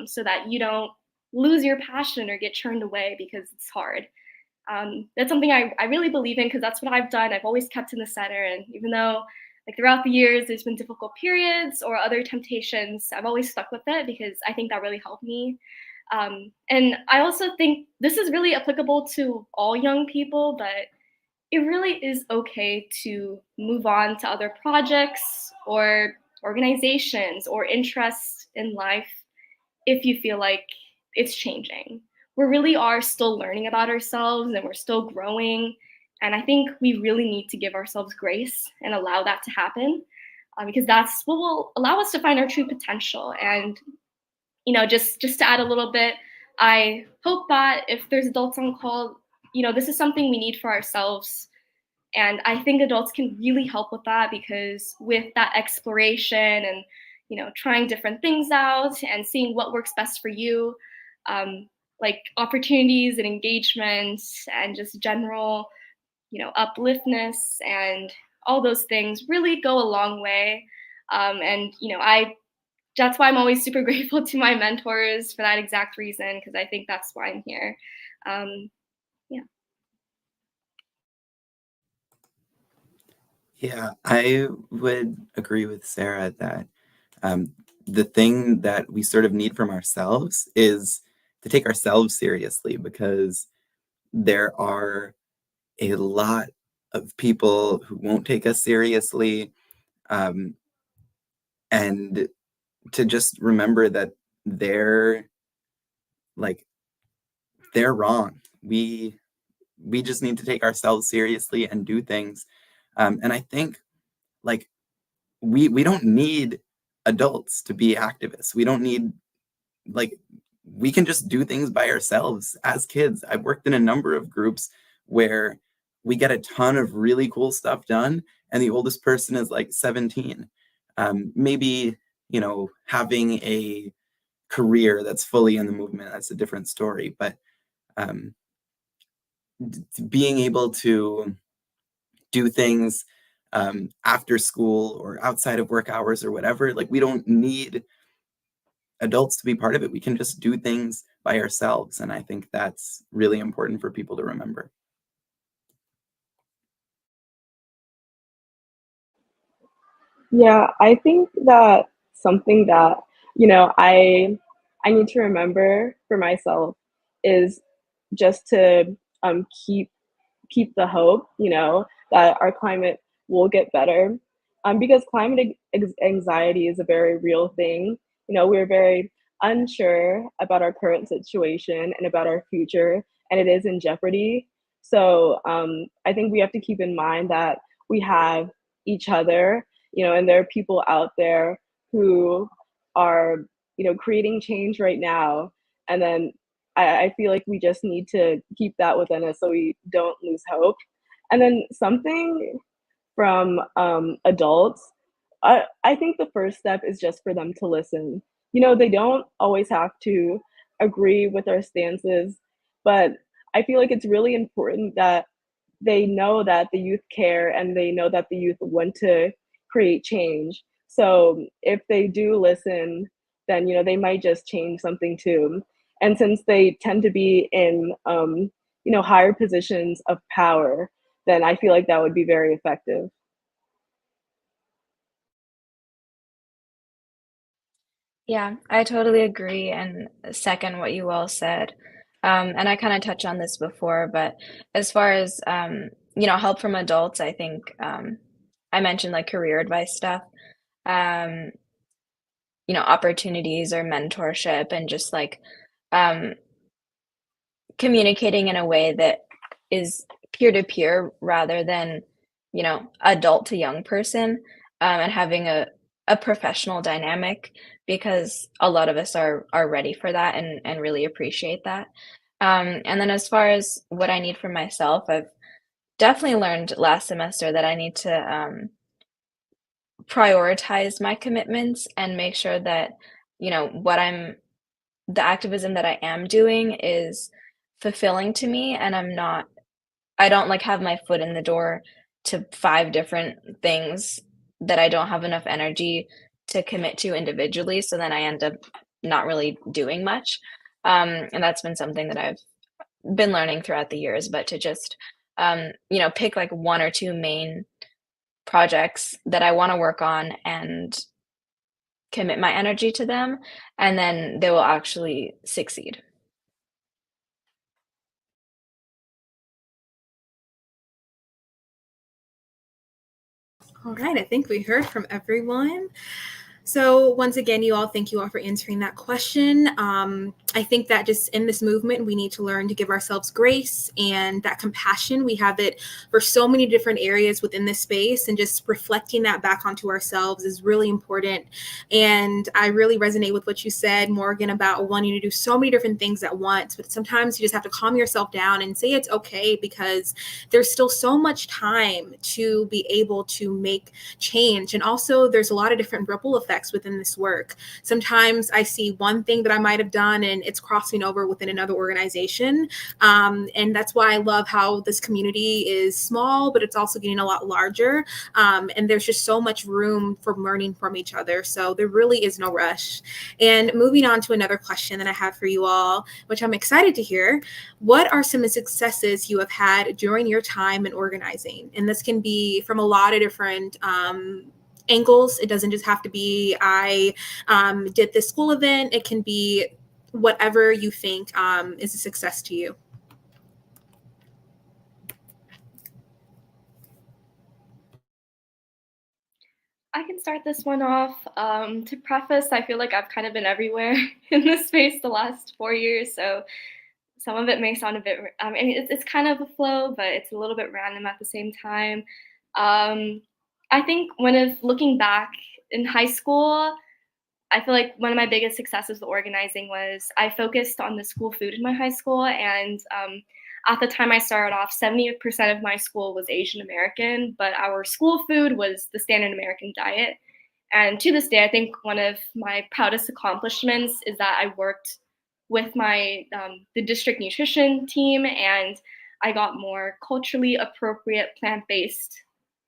so that you don't lose your passion or get turned away because it's hard. That's something I really believe in because that's what I've done. I've always kept in the center. And even though, like, throughout the years, there's been difficult periods or other temptations, I've always stuck with it because I think that really helped me. And I also think this is really applicable to all young people, but it really is okay to move on to other projects or organizations or interests in life if you feel like it's changing. We really are still learning about ourselves and we're still growing. And I think we really need to give ourselves grace and allow that to happen, because that's what will allow us to find our true potential. And just to add a little bit, I hope that if there's adults on call, this is something we need for ourselves. And I think adults can really help with that because with that exploration and trying different things out and seeing what works best for you, like opportunities and engagements and just general upliftness and all those things really go a long way. And I that's why I'm always super grateful to my mentors for that exact reason, because I think that's why I'm here. Um, yeah. Yeah, I would agree with Sarah that um, the thing that we sort of need from ourselves is to take ourselves seriously because there are a lot of people who won't take us seriously. Um, and to just remember that they're like they're wrong. We just need to take ourselves seriously and do things. And I think like we don't need adults to be activists. We don't need like we can just do things by ourselves as kids. I've worked in a number of groups where we get a ton of really cool stuff done, and the oldest person is like 17. Maybe, having a career that's fully in the movement, that's a different story. But um, being able to do things after school or outside of work hours or whatever, like we don't need adults to be part of it. We can just do things by ourselves. And I think that's really important for people to remember. Yeah, I think that something that, I need to remember for myself is just to keep the hope, that our climate will get better. Because climate anxiety is a very real thing. We're very unsure about our current situation and about our future, and it is in jeopardy. So I think we have to keep in mind that we have each other, and there are people out there who are, creating change right now. And then I feel like we just need to keep that within us so we don't lose hope. And then something from adults, I think the first step is just for them to listen. They don't always have to agree with our stances, but I feel like it's really important that they know that the youth care and they know that the youth want to create change. So if they do listen, then they might just change something too. And since they tend to be in higher positions of power, then I feel like that would be very effective. Yeah, I totally agree and second what you all said. And I kind of touched on this before, but as far as help from adults, I think I mentioned like career advice stuff, um, opportunities or mentorship and just like um, communicating in a way that is peer to peer rather than, adult to young person, and having a professional dynamic because a lot of us are ready for that and really appreciate that. And then as far as what I need for myself, I've definitely learned last semester that I need to prioritize my commitments and make sure that, what I'm the activism that I am doing is fulfilling to me, and I don't like have my foot in the door to 5 different things that I don't have enough energy to commit to individually, so then I end up not really doing much. And that's been something that I've been learning throughout the years, but to just, pick like 1 or 2 main projects that I wanna work on and commit my energy to them, and then they will actually succeed. All right, I think we heard from everyone. So once again, thank you all for answering that question. I think that just in this movement, we need to learn to give ourselves grace and that compassion. We have it for so many different areas within this space, and just reflecting that back onto ourselves is really important. And I really resonate with what you said, Morgan, about wanting to do so many different things at once. But sometimes you just have to calm yourself down and say it's okay, because there's still so much time to be able to make change. And also, there's a lot of different ripple effects within this work. Sometimes I see one thing that I might have done and it's crossing over within another organization. And that's why I love how this community is small, but it's also getting a lot larger. And there's just so much room for learning from each other. So there really is no rush. And moving on to another question that I have for you all, which I'm excited to hear. What are some successes you have had during your time in organizing? And this can be from a lot of different angles. It doesn't just have to be I did this school event. It can be whatever you think is a success to you. I can start this one off. To preface, I feel like I've kind of been everywhere in this space the last 4 years, so some of it may sound a bit, it's kind of a flow, but it's a little bit random at the same time. Um, I think looking back in high school, I feel like one of my biggest successes with organizing was I focused on the school food in my high school. And at the time I started off, 70% of my school was Asian American, but our school food was the standard American diet. And to this day, I think one of my proudest accomplishments is that I worked with the district nutrition team, and I got more culturally appropriate plant-based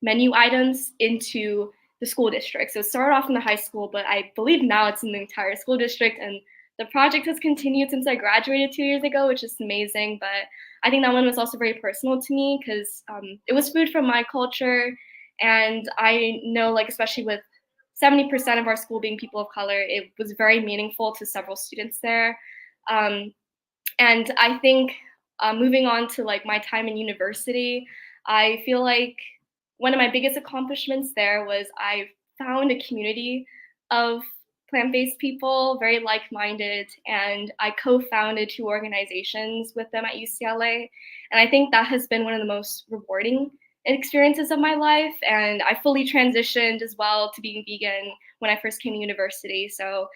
menu items into the school district. So it started off in the high school, but I believe now it's in the entire school district. And the project has continued since I graduated 2 years ago, which is amazing. But I think that one was also very personal to me because it was food from my culture. And I know, like, especially with 70% of our school being people of color, it was very meaningful to several students there. Um, and I think moving on to like my time in university, I feel like one of my biggest accomplishments there was I found a community of plant-based people, very like-minded, and I co-founded 2 organizations with them at UCLA. And I think that has been one of the most rewarding experiences of my life. And I fully transitioned as well to being vegan when I first came to university. So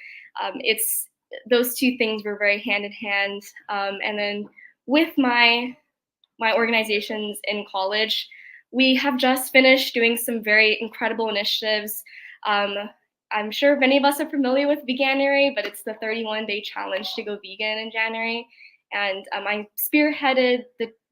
it's those 2 things were very hand in hand. And then with my organizations in college, we have just finished doing some very incredible initiatives. I'm sure many of us are familiar with Veganuary, but it's the 31-day challenge to go vegan in January. And I spearheaded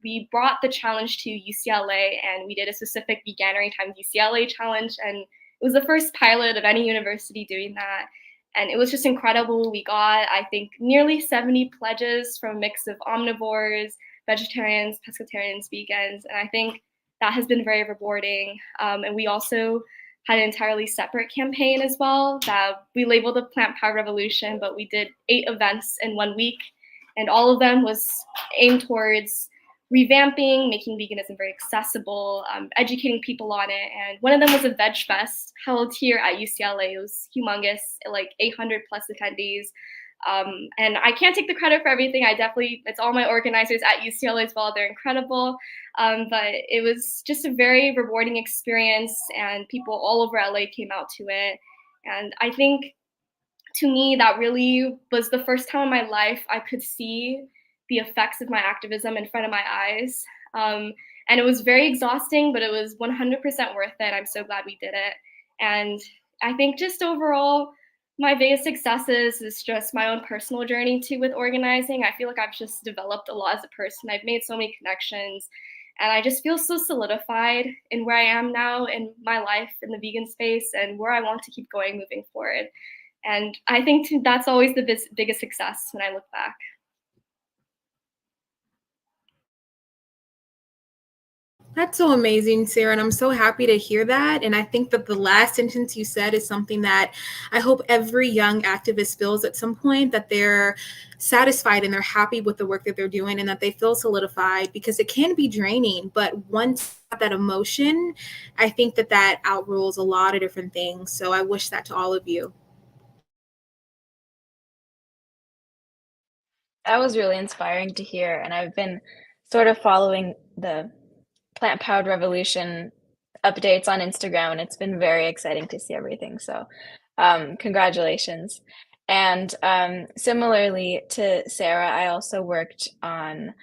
we brought the challenge to UCLA, and we did a specific Veganuary times UCLA challenge. And it was the first pilot of any university doing that. And it was just incredible. We got, I think, nearly 70 pledges from a mix of omnivores, vegetarians, pescatarians, vegans. And I think that has been very rewarding. And we also had an entirely separate campaign as well that we labeled the Plant Power Revolution, but we did 8 events in 1 week. And all of them was aimed towards revamping, making veganism very accessible, educating people on it. And one of them was a Veg Fest held here at UCLA. It was humongous, like 800 plus attendees. And I can't take the credit for everything. It's all my organizers at UCLA as well. They're incredible. But it was just a very rewarding experience, and people all over LA came out to it. And I think to me, that really was the first time in my life I could see the effects of my activism in front of my eyes. And it was very exhausting, but it was 100% worth it. I'm so glad we did it. And I think just overall, My biggest successes is just my own personal journey too with organizing. I feel like I've just developed a lot as a person. I've made so many connections, and I just feel so solidified in where I am now in my life in the vegan space and where I want to keep going moving forward. And I think that's always the biggest success when I look back. That's so amazing, Sarah, and I'm so happy to hear that. And I think that the last sentence you said is something that I hope every young activist feels at some point, that they're satisfied and they're happy with the work that they're doing and that they feel solidified, because it can be draining. But once you have that emotion, I think that that outrules a lot of different things. So I wish that to all of you. That was really inspiring to hear, and I've been sort of following the plant powered revolution updates on Instagram, and it's been very exciting to see everything. So, congratulations. And similarly to Sarah, I also worked on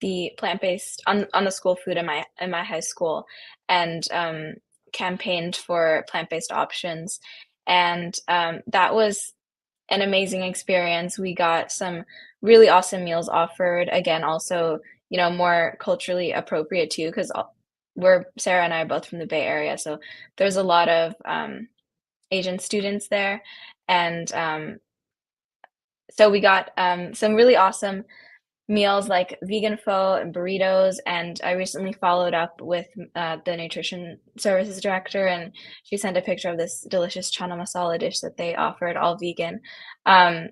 the plant-based on the school food in my high school, and campaigned for plant-based options. And that was an amazing experience. We got some really awesome meals offered. Again, also, you know, more culturally appropriate too, because we're Sarah and I are both from the Bay Area, so there's a lot of Asian students there, and so we got some really awesome meals like vegan pho and burritos. And I recently followed up with the nutrition services director, and she sent a picture of this delicious chana masala dish that they offered, all vegan.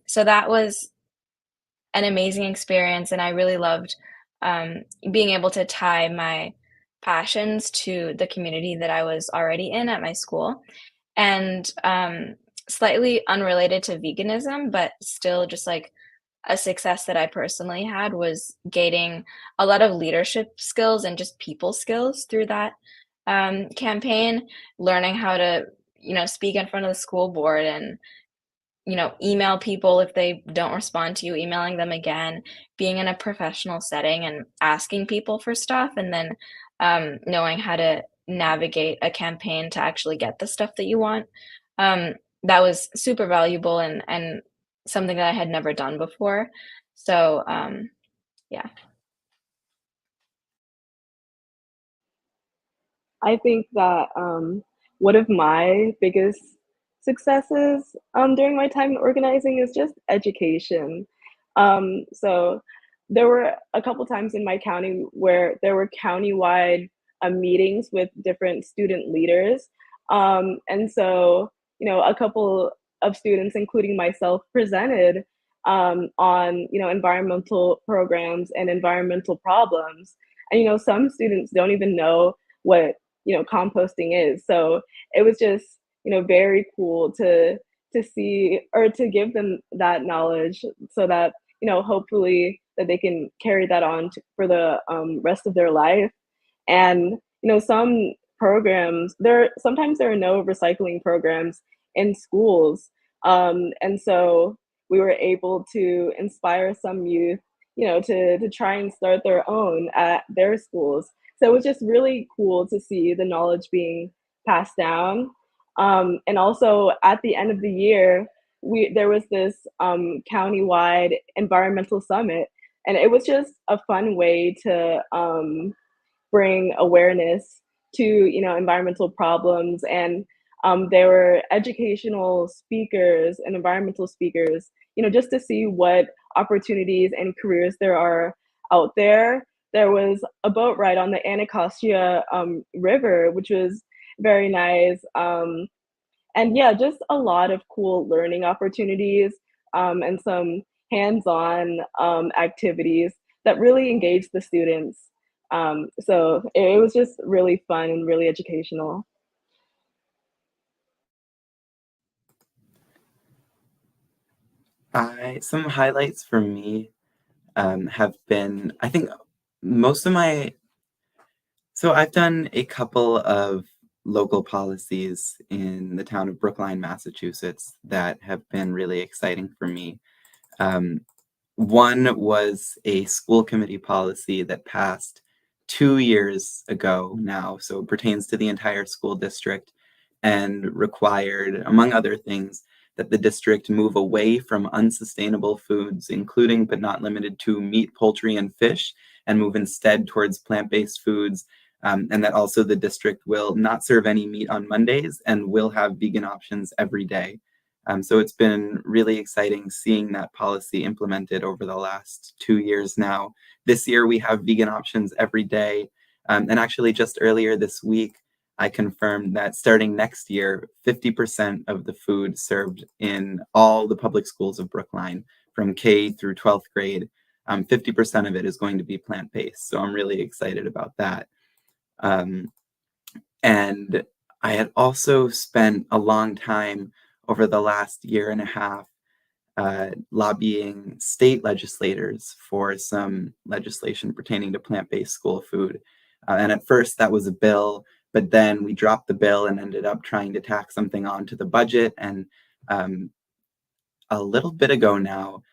So that was an amazing experience, and I really loved being able to tie my passions to the community that I was already in at my school. And slightly unrelated to veganism, but still just like a success that I personally had was gaining a lot of leadership skills and just people skills through that campaign, learning how to, you know, speak in front of the school board and, you know, email people if they don't respond to you, emailing them again, being in a professional setting and asking people for stuff, and then knowing how to navigate a campaign to actually get the stuff that you want. That was super valuable and something that I had never done before. So, yeah. I think that one of my biggest successes during my time in organizing is just education. So there were a couple times in my county where there were countywide meetings with different student leaders. And so, you know, a couple of students, including myself, presented on, you know, environmental programs and environmental problems. And, you know, some students don't even know what, you know, composting is. So it was just, you know, very cool to see or to give them that knowledge so that, you know, hopefully that they can carry that on for the rest of their life. And, you know, some programs, sometimes there are no recycling programs in schools. And so we were able to inspire some youth, you know, to try and start their own at their schools. So it was just really cool to see the knowledge being passed down. And also at the end of the year, there was this countywide environmental summit, and it was just a fun way to bring awareness to, you know, environmental problems. And there were educational speakers and environmental speakers, you know, just to see what opportunities and careers there are out there. There was a boat ride on the Anacostia River, which was very nice. And yeah, just a lot of cool learning opportunities and some hands-on activities that really engaged the students. So it was just really fun and really educational. Some highlights for me have been, I think, most of my. So I've done a couple of local policies in the town of Brookline, Massachusetts, that have been really exciting for me. Um, One was a school committee policy that passed 2 years ago now, so it pertains to the entire school district and required, among other things, that the district move away from unsustainable foods, including but not limited to meat, poultry, and fish, and move instead towards plant-based foods. And that also the district will not serve any meat on Mondays and will have vegan options every day. So it's been really exciting seeing that policy implemented over the last 2 years now. This year we have vegan options every day. And actually just earlier this week, I confirmed that starting next year, 50% of the food served in all the public schools of Brookline, from K through 12th grade, 50% of it is going to be plant-based. So I'm really excited about that. And I had also spent a long time over the last year and a half lobbying state legislators for some legislation pertaining to plant-based school food. And at first that was a bill, but then we dropped the bill and ended up trying to tack something onto the budget. And a little bit ago now,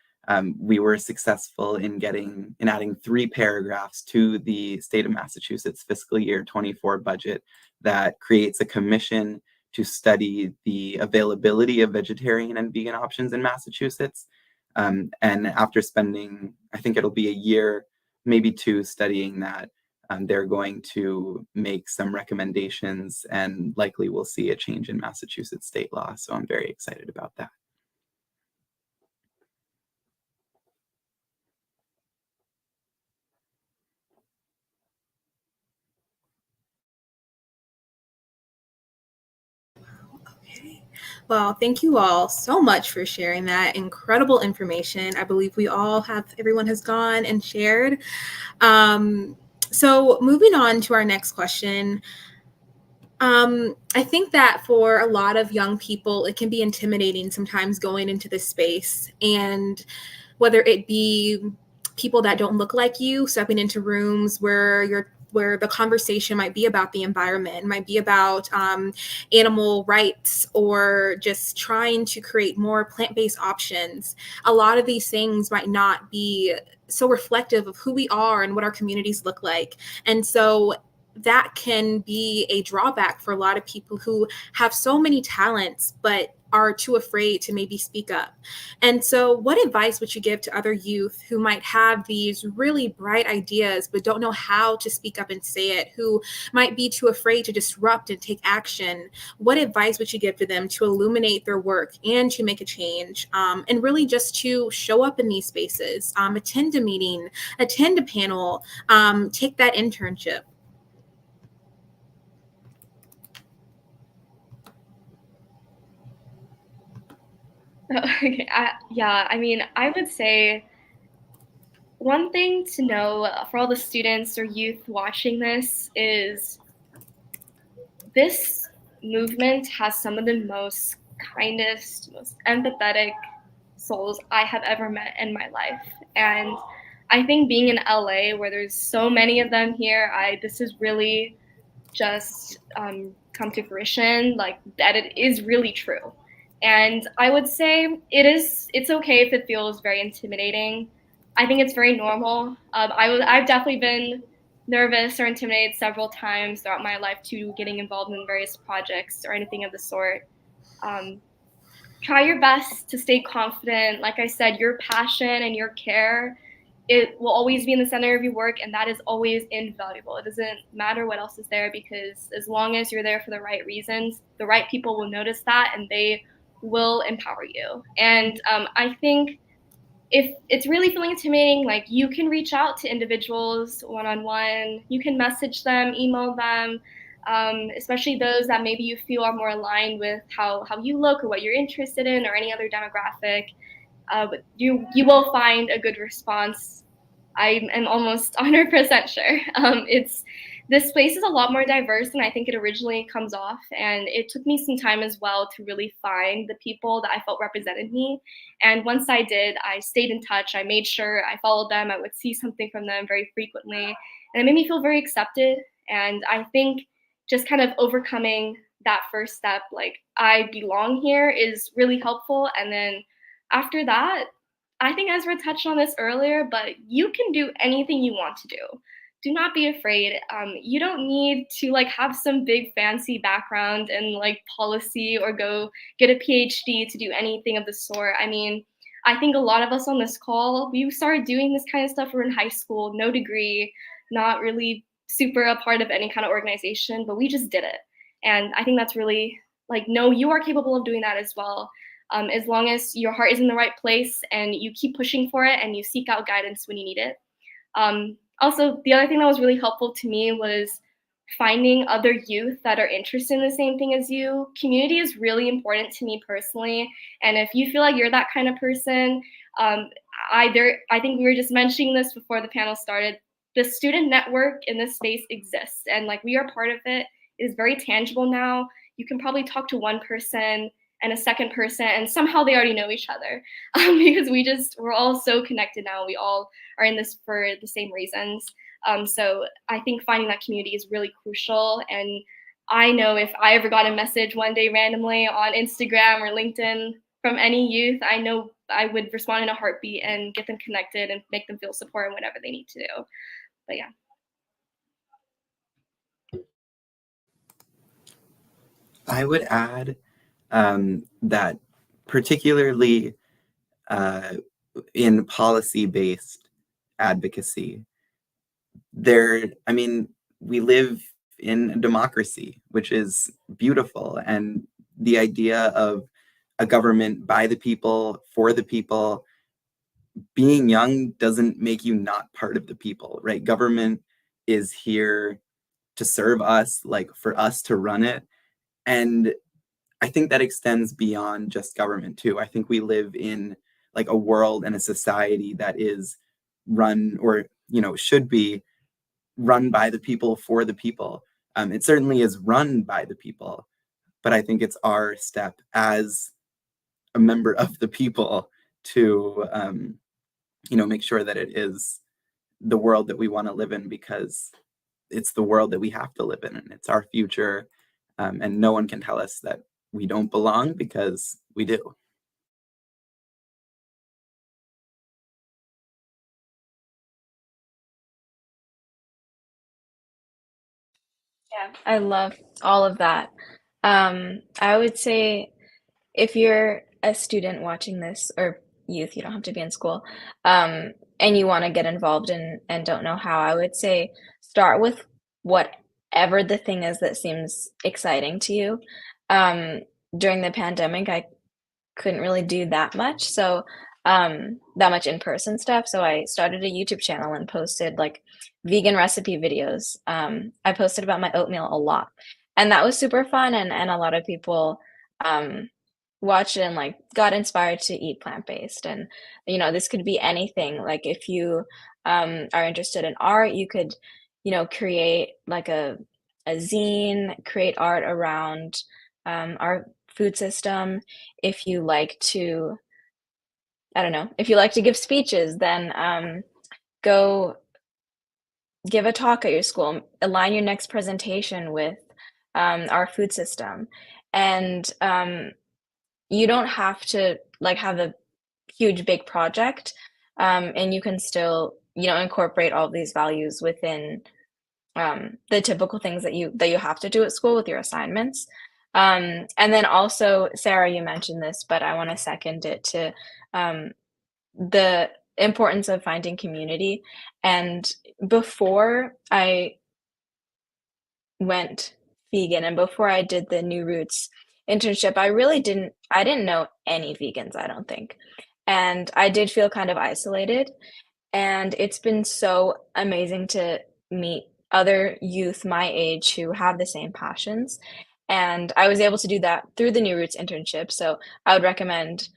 we were successful in adding 3 paragraphs to the state of Massachusetts fiscal year 24 budget that creates a commission to study the availability of vegetarian and vegan options in Massachusetts. And after spending, I think it'll be a year, maybe 2, studying that, they're going to make some recommendations, and likely we'll see a change in Massachusetts state law. So I'm very excited about that. Okay. Well, thank you all so much for sharing that incredible information. I believe everyone has gone and shared. So moving on to our next question. I think that for a lot of young people, it can be intimidating sometimes going into this space, and whether it be people that don't look like you stepping into rooms where the conversation might be about the environment, might be about animal rights, or just trying to create more plant-based options. A lot of these things might not be so reflective of who we are and what our communities look like. And so that can be a drawback for a lot of people who have so many talents, but are too afraid to maybe speak up. And so what advice would you give to other youth who might have these really bright ideas, but don't know how to speak up and say it, who might be too afraid to disrupt and take action? What advice would you give to them to illuminate their work and to make a change, and really just to show up in these spaces, attend a meeting, attend a panel, take that internship? Okay, I mean, I would say one thing to know for all the students or youth watching this is this movement has some of the most kindest, most empathetic souls I have ever met in my life. And I think being in LA, where there's so many of them here, this is really just come to fruition, like that it is really true. And I would say it's okay if it feels very intimidating. I think it's very normal. I've definitely been nervous or intimidated several times throughout my life too, getting involved in various projects or anything of the sort. Try your best to stay confident. Like I said, your passion and your care, it will always be in the center of your work, and that is always invaluable. It doesn't matter what else is there, because as long as you're there for the right reasons, the right people will notice that and they will empower you. And I think if it's really feeling intimidating, like, you can reach out to individuals one-on-one, you can message them, email them, especially those that maybe you feel are more aligned with how you look or what you're interested in, or any other demographic. But you will find a good response. I am almost 100% sure. This place is a lot more diverse than I think it originally comes off, and it took me some time as well to really find the people that I felt represented me. And once I did, I stayed in touch. I made sure I followed them. I would see something from them very frequently, and it made me feel very accepted. And I think just kind of overcoming that first step, like, I belong here, is really helpful. And then after that, I think Ezra touched on this earlier, but you can do anything you want to do. do not be afraid. You don't need to like have some big fancy background in like policy or go get a PhD to do anything of the sort. I mean, I think a lot of us on this call, we started doing this kind of stuff. We're in high school, no degree, not really super a part of any kind of organization, but we just did it. And I think that's really like, no, you are capable of doing that as well. As long as your heart is in the right place and you keep pushing for it and you seek out guidance when you need it. Also, the other thing that was really helpful to me was finding other youth that are interested in the same thing as you. Community is really important to me personally, and if you feel like you're that kind of person, I think we were just mentioning this before the panel started. The student network in this space exists, and like we are part of it. It is very tangible now. You can probably talk to one person and a second person, and somehow they already know each other because we're all so connected now. We all are in this for the same reasons. So I think finding that community is really crucial. And I know if I ever got a message one day randomly on Instagram or LinkedIn from any youth, I know I would respond in a heartbeat and get them connected and make them feel support and whatever they need to do. But yeah. I would add that particularly in policy-based advocacy, we live in a democracy, which is beautiful. And the idea of a government by the people, for the people, being young doesn't make you not part of the people, right? Government is here to serve us, like for us to run it. And I think that extends beyond just government too. I think we live in like a world and a society that is run, or should be run by the people, for the people. It certainly is run by the people, but I think it's our step as a member of the people to make sure that it is the world that we want to live in, because it's the world that we have to live in, and it's our future. And no one can tell us that we don't belong, because we do. Yeah, I love all of that. I would say if you're a student watching this, or youth, you don't have to be in school, and you want to get involved and don't know how, I would say start with whatever the thing is that seems exciting to you. Um, During the pandemic, I couldn't really do that much, so that much in-person stuff. So I started a YouTube channel and posted like vegan recipe videos. I posted about my oatmeal a lot, and that was super fun. And a lot of people um, watched it and like got inspired to eat plant-based. And this could be anything. Like if you are interested in art, you could create like a zine, create art around our food system. If you like to, I don't know, if you like to give speeches, then go give a talk at your school. Align your next presentation with our food system. And you don't have to like have a huge big project, and you can still incorporate all of these values within the typical things that you have to do at school with your assignments. And then also, Sarah, you mentioned this, but I want to second it to the importance of finding community. And before I went vegan and before I did the New Roots internship, I didn't know any vegans, I don't think. And I did feel kind of isolated. And it's been so amazing to meet other youth my age who have the same passions. And I was able to do that through the New Roots internship. So I would recommend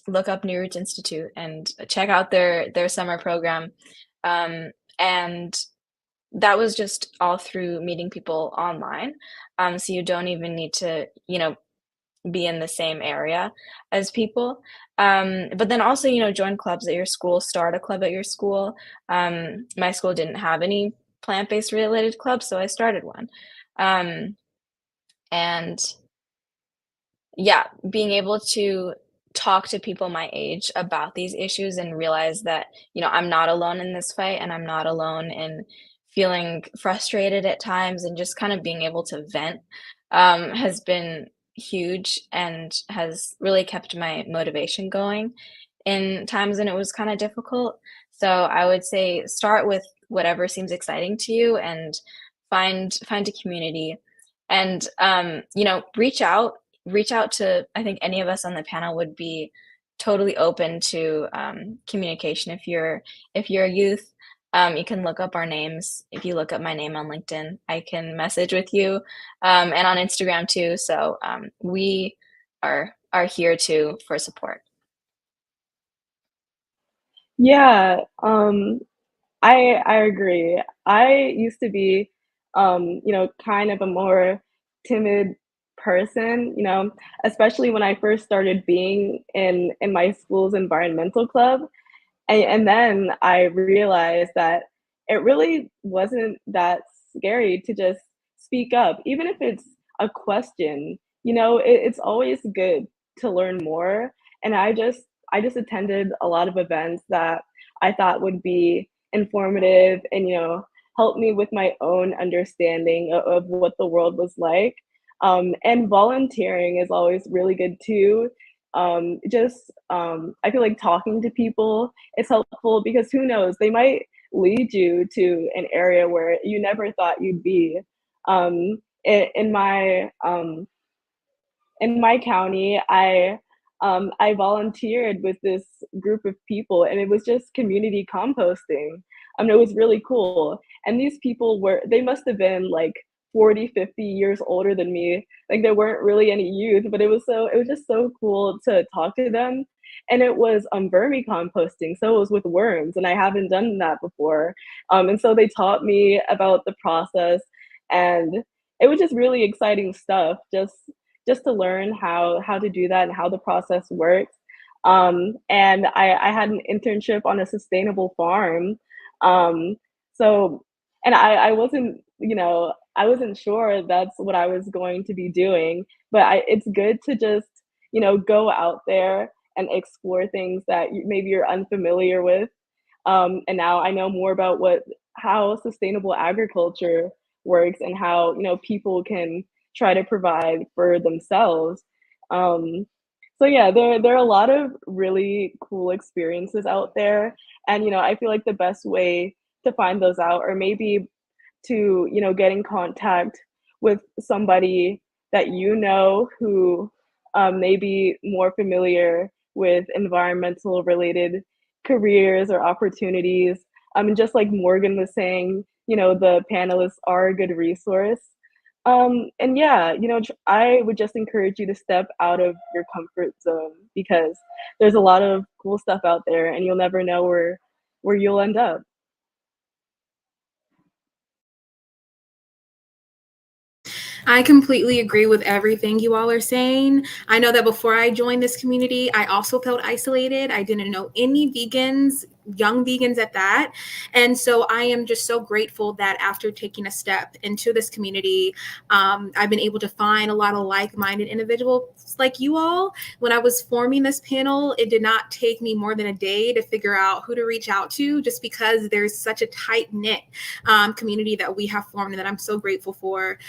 look up New Roots Institute and check out their summer program. And that was just all through meeting people online. So you don't even need to, be in the same area as people. But then also, join clubs at your school, start a club at your school. My school didn't have any plant-based related clubs, so I started one. And yeah, being able to talk to people my age about these issues and realize that, I'm not alone in this fight and I'm not alone in feeling frustrated at times, and just kind of being able to vent has been huge and has really kept my motivation going in times when it was kind of difficult. So I would say start with whatever seems exciting to you and find a community, and reach out to, I think any of us on the panel would be totally open to communication. If you're a youth, you can look up our names. If you look up my name on LinkedIn, I can message with you, and on Instagram too. So we are here too for support. Yeah, I agree. I used to be, kind of a more timid person, especially when I first started being in my school's environmental club. And then I realized that it really wasn't that scary to just speak up, even if it's a question. It's always good to learn more. And I just attended a lot of events that I thought would be informative and help me with my own understanding of what the world was like. And volunteering is always really good too. I feel like talking to people is helpful because who knows, they might lead you to an area where you never thought you'd be. In my county, I volunteered with this group of people, and it was just community composting. It was really cool. And these people they must have been like 40, 50 years older than me. Like there weren't really any youth, but it was just so cool to talk to them. And it was vermicomposting, so it was with worms, and I haven't done that before. And so they taught me about the process, and it was just really exciting stuff. Just to learn how to do that and how the process works. And I had an internship on a sustainable farm. Um, so, and I wasn't sure that's what I was going to be doing, but it's good to just, go out there and explore things that maybe you're unfamiliar with. And now I know more about how sustainable agriculture works and how people can try to provide for themselves. Um, so yeah, there are a lot of really cool experiences out there, and I feel like the best way to find those out, or maybe to get in contact with somebody that who may be more familiar with environmental related careers or opportunities. And just like Morgan was saying, the panelists are a good resource. And yeah, I would just encourage you to step out of your comfort zone because there's a lot of cool stuff out there, and you'll never know where you'll end up. I completely agree with everything you all are saying. I know that before I joined this community, I also felt isolated. I didn't know any vegans, young vegans at that. And so I am just so grateful that after taking a step into this community, I've been able to find a lot of like-minded individuals like you all. When I was forming this panel, it did not take me more than a day to figure out who to reach out to, just because there's such a tight-knit community that we have formed and that I'm so grateful for.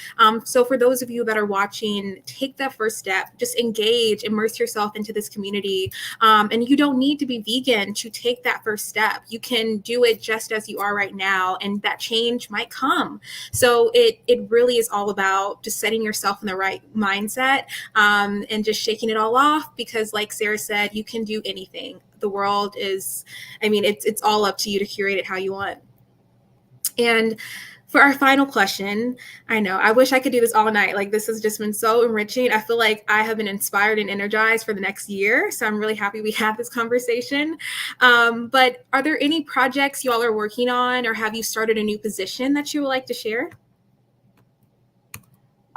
So for those of you that are watching, take that first step, just engage, immerse yourself into this community. And you don't need to be vegan to take that first step. You can do it just as you are right now, and that change might come. So it really is all about just setting yourself in the right mindset, and just shaking it all off, because like Sarah said, you can do anything. The world is, it's all up to you to curate it how you want. And for our final question, I know I wish I could do this all night. Like, this has just been so enriching. I feel like I have been inspired and energized for the next year. So I'm really happy we had this conversation. But are there any projects y'all are working on, or have you started a new position that you would like to share?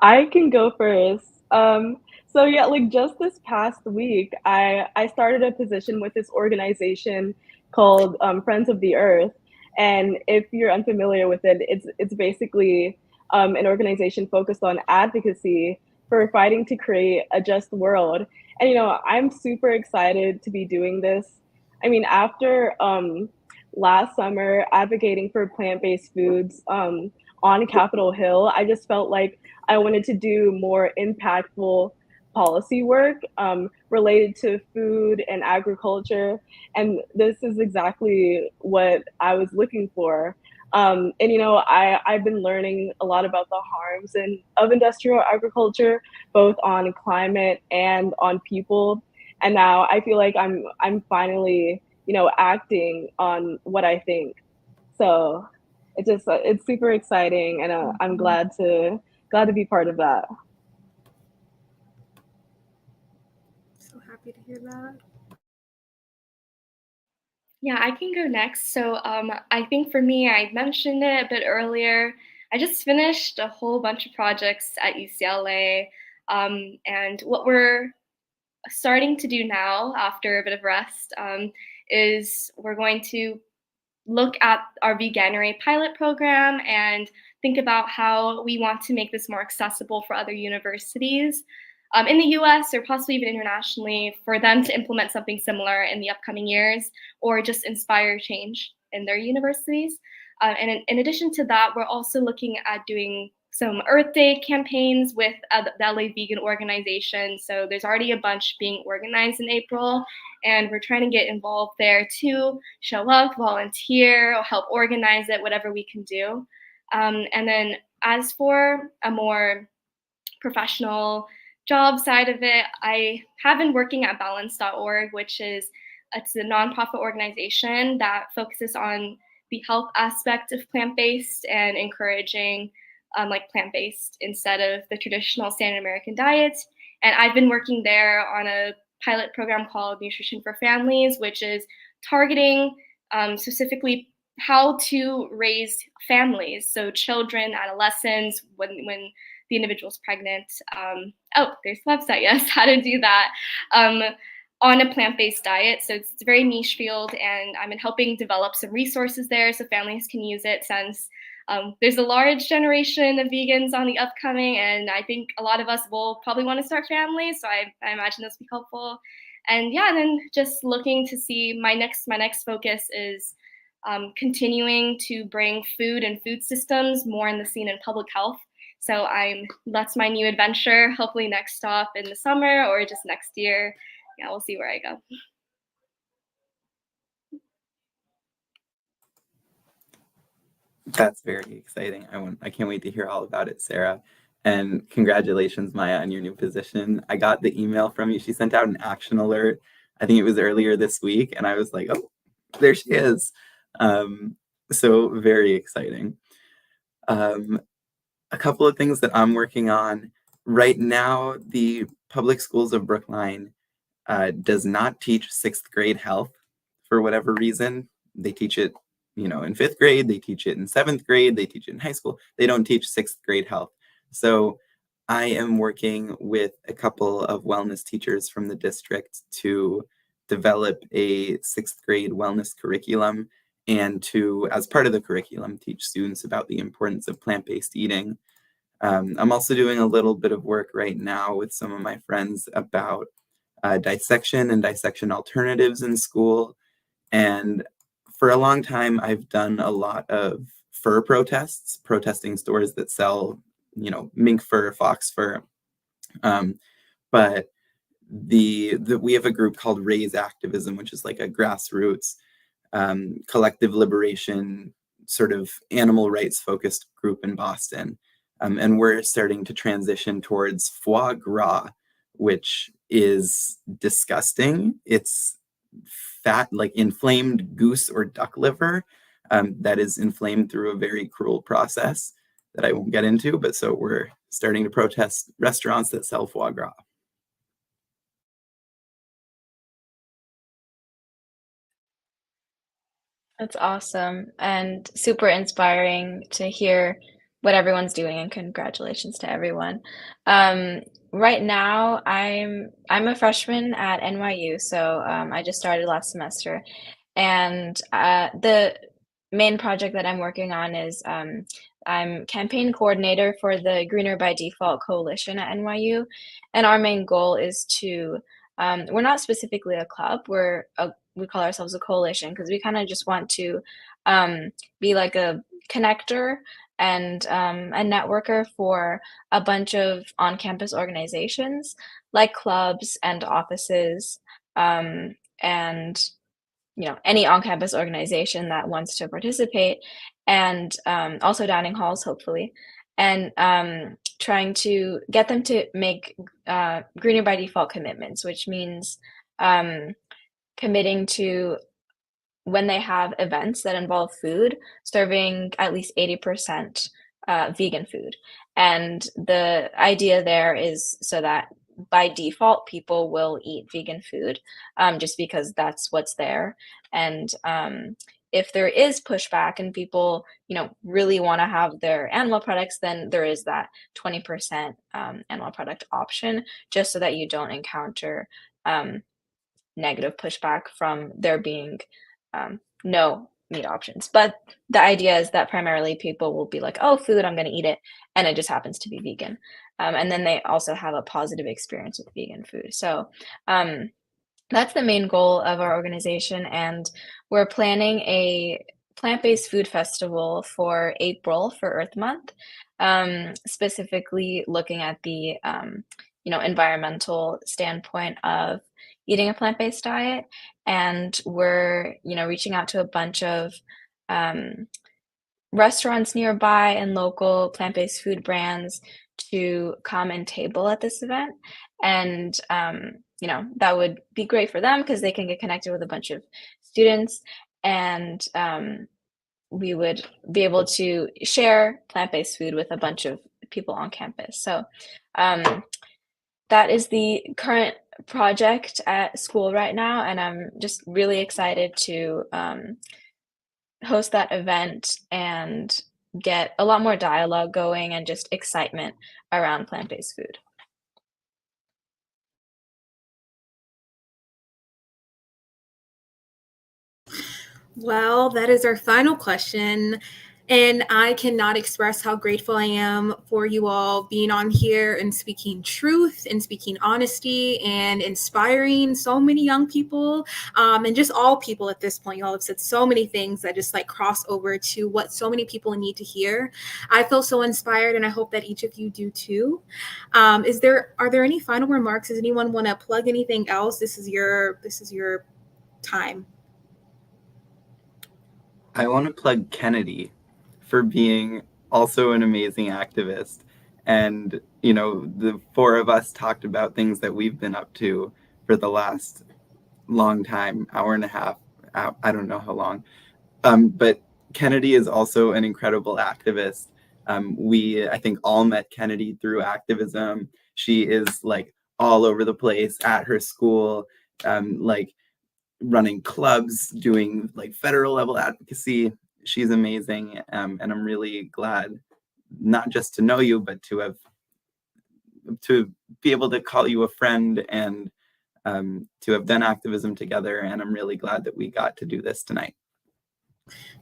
I can go first. So yeah, like just this past week, I started a position with this organization called Friends of the Earth. And if you're unfamiliar with it, it's basically an organization focused on advocacy for fighting to create a just world. And I'm super excited to be doing this. I mean, after last summer advocating for plant-based foods on Capitol Hill, I just felt like I wanted to do more impactful policy work related to food and agriculture. And this is exactly what I was looking for. And I've been learning a lot about the harms of industrial agriculture, both on climate and on people. And now I feel like I'm finally, acting on what I think. So it's super exciting, and I'm glad to be part of that. So happy to hear that. Yeah, I can go next. So I think for me, I mentioned it a bit earlier. I just finished a whole bunch of projects at UCLA. And what we're starting to do now, after a bit of rest, is we're going to look at our Veganuary pilot program and think about how we want to make this more accessible for other universities in the US or possibly even internationally for them to implement something similar in the upcoming years or just inspire change in their universities. And in addition to that, we're also looking at doing some Earth Day campaigns with the LA Vegan organization. So there's already a bunch being organized in April, and we're trying to get involved there too, show up, volunteer, or help organize it, whatever we can do. And then as for a more professional job side of it, I have been working at balance.org, it's a nonprofit organization that focuses on the health aspect of plant-based and encouraging like plant-based instead of the traditional standard American diet. And I've been working there on a pilot program called Nutrition for Families, which is targeting specifically how to raise families, so children, adolescents, when the individual's pregnant. Oh, there's the website, yes, how to do that on a plant-based diet. So it's a very niche field, and I'm helping develop some resources there so families can use it, since there's a large generation of vegans on the upcoming, and I think a lot of us will probably want to start families, so I imagine this will be helpful. And yeah, then just looking to see my next focus is continuing to bring food and food systems more in the scene in public health. So that's my new adventure, hopefully next stop in the summer or just next year. Yeah, we'll see where I go. That's very exciting. I can't wait to hear all about it, Sarah. And congratulations, Maya, on your new position. I got the email from you. She sent out an action alert. I think it was earlier this week, and I was like, oh, there she is. So very exciting. A couple of things that I'm working on right now. The public schools of Brookline does not teach 6th grade health for whatever reason. They teach it, in 5th grade, they teach it in 7th grade, they teach it in high school. They don't teach 6th grade health. So I am working with a couple of wellness teachers from the district to develop a 6th grade wellness curriculum, and to, as part of the curriculum, teach students about the importance of plant-based eating. I'm also doing a little bit of work right now with some of my friends about dissection and dissection alternatives in school. And for a long time, I've done a lot of fur protests, protesting stores that sell, mink fur, fox fur. But we have a group called Raise Activism, which is like a grassroots collective liberation, sort of animal rights focused group in Boston. And we're starting to transition towards foie gras, which is disgusting. It's fat, like inflamed goose or duck liver that is inflamed through a very cruel process that I won't get into. But so we're starting to protest restaurants that sell foie gras. That's awesome and super inspiring to hear what everyone's doing, and congratulations to everyone. Right now, I'm a freshman at NYU, so I just started last semester, and the main project that I'm working on is I'm campaign coordinator for the Greener by Default Coalition at NYU, and our main goal is to we're not specifically a club. We call ourselves a coalition because we kind of just want to be like a connector and a networker for a bunch of on-campus organizations like clubs and offices, and any on-campus organization that wants to participate, and also dining halls, hopefully, and trying to get them to make greener by default commitments, which means um, committing to, when they have events that involve food, serving at least 80% vegan food. And the idea there is so that by default, people will eat vegan food, just because that's what's there. And if there is pushback and people, really want to have their animal products, then there is that 20% animal product option, just so that you don't encounter negative pushback from there being no meat options. But the idea is that primarily people will be like, oh, food, I'm going to eat it. And it just happens to be vegan. And then they also have a positive experience with vegan food. So that's the main goal of our organization. And we're planning a plant-based food festival for April for Earth Month, specifically looking at the environmental standpoint of eating a plant-based diet. And we're reaching out to a bunch of restaurants nearby and local plant-based food brands to come and table at this event. And that would be great for them because they can get connected with a bunch of students, and we would be able to share plant-based food with a bunch of people on campus. So that is the current project at school right now, and I'm just really excited to host that event and get a lot more dialogue going and just excitement around plant-based food. Well, that is our final question. And I cannot express how grateful I am for you all being on here and speaking truth and speaking honesty and inspiring so many young people, and just all people at this point. You all have said so many things that just like cross over to what so many people need to hear. I feel so inspired, and I hope that each of you do too. Are there any final remarks? Does anyone want to plug anything else? This is your time. I want to plug Kennedy for being also an amazing activist. And, the four of us talked about things that we've been up to for the last long time, hour and a half, I don't know how long. But Kennedy is also an incredible activist. We, I think, all met Kennedy through activism. She is like all over the place at her school, like running clubs, doing like federal level advocacy. She's amazing. And I'm really glad not just to know you, but to be able to call you a friend and to have done activism together. And I'm really glad that we got to do this tonight.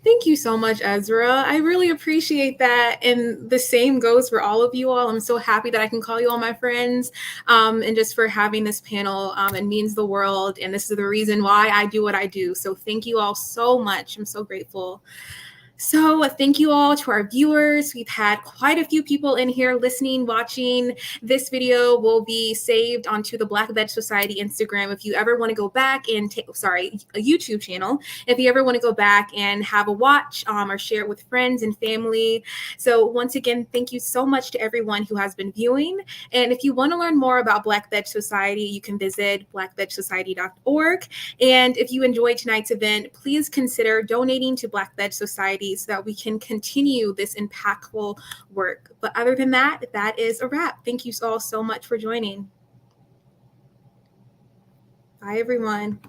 Thank you so much, Ezra. I really appreciate that. And the same goes for all of you all. I'm so happy that I can call you all my friends, and just for having this panel. It means the world. And this is the reason why I do what I do. So thank you all so much. I'm so grateful. So thank you all to our viewers. We've had quite a few people in here listening, watching. This video will be saved onto the Black Veg Society Instagram. If you ever want to go back and a YouTube channel, if you ever want to go back and have a watch, or share it with friends and family. So once again, thank you so much to everyone who has been viewing. And if you want to learn more about Black Veg Society, you can visit blackvegsociety.org. And if you enjoyed tonight's event, please consider donating to Black Veg Society so that we can continue this impactful work. But other than that, that is a wrap. Thank you all so much for joining. Bye, everyone.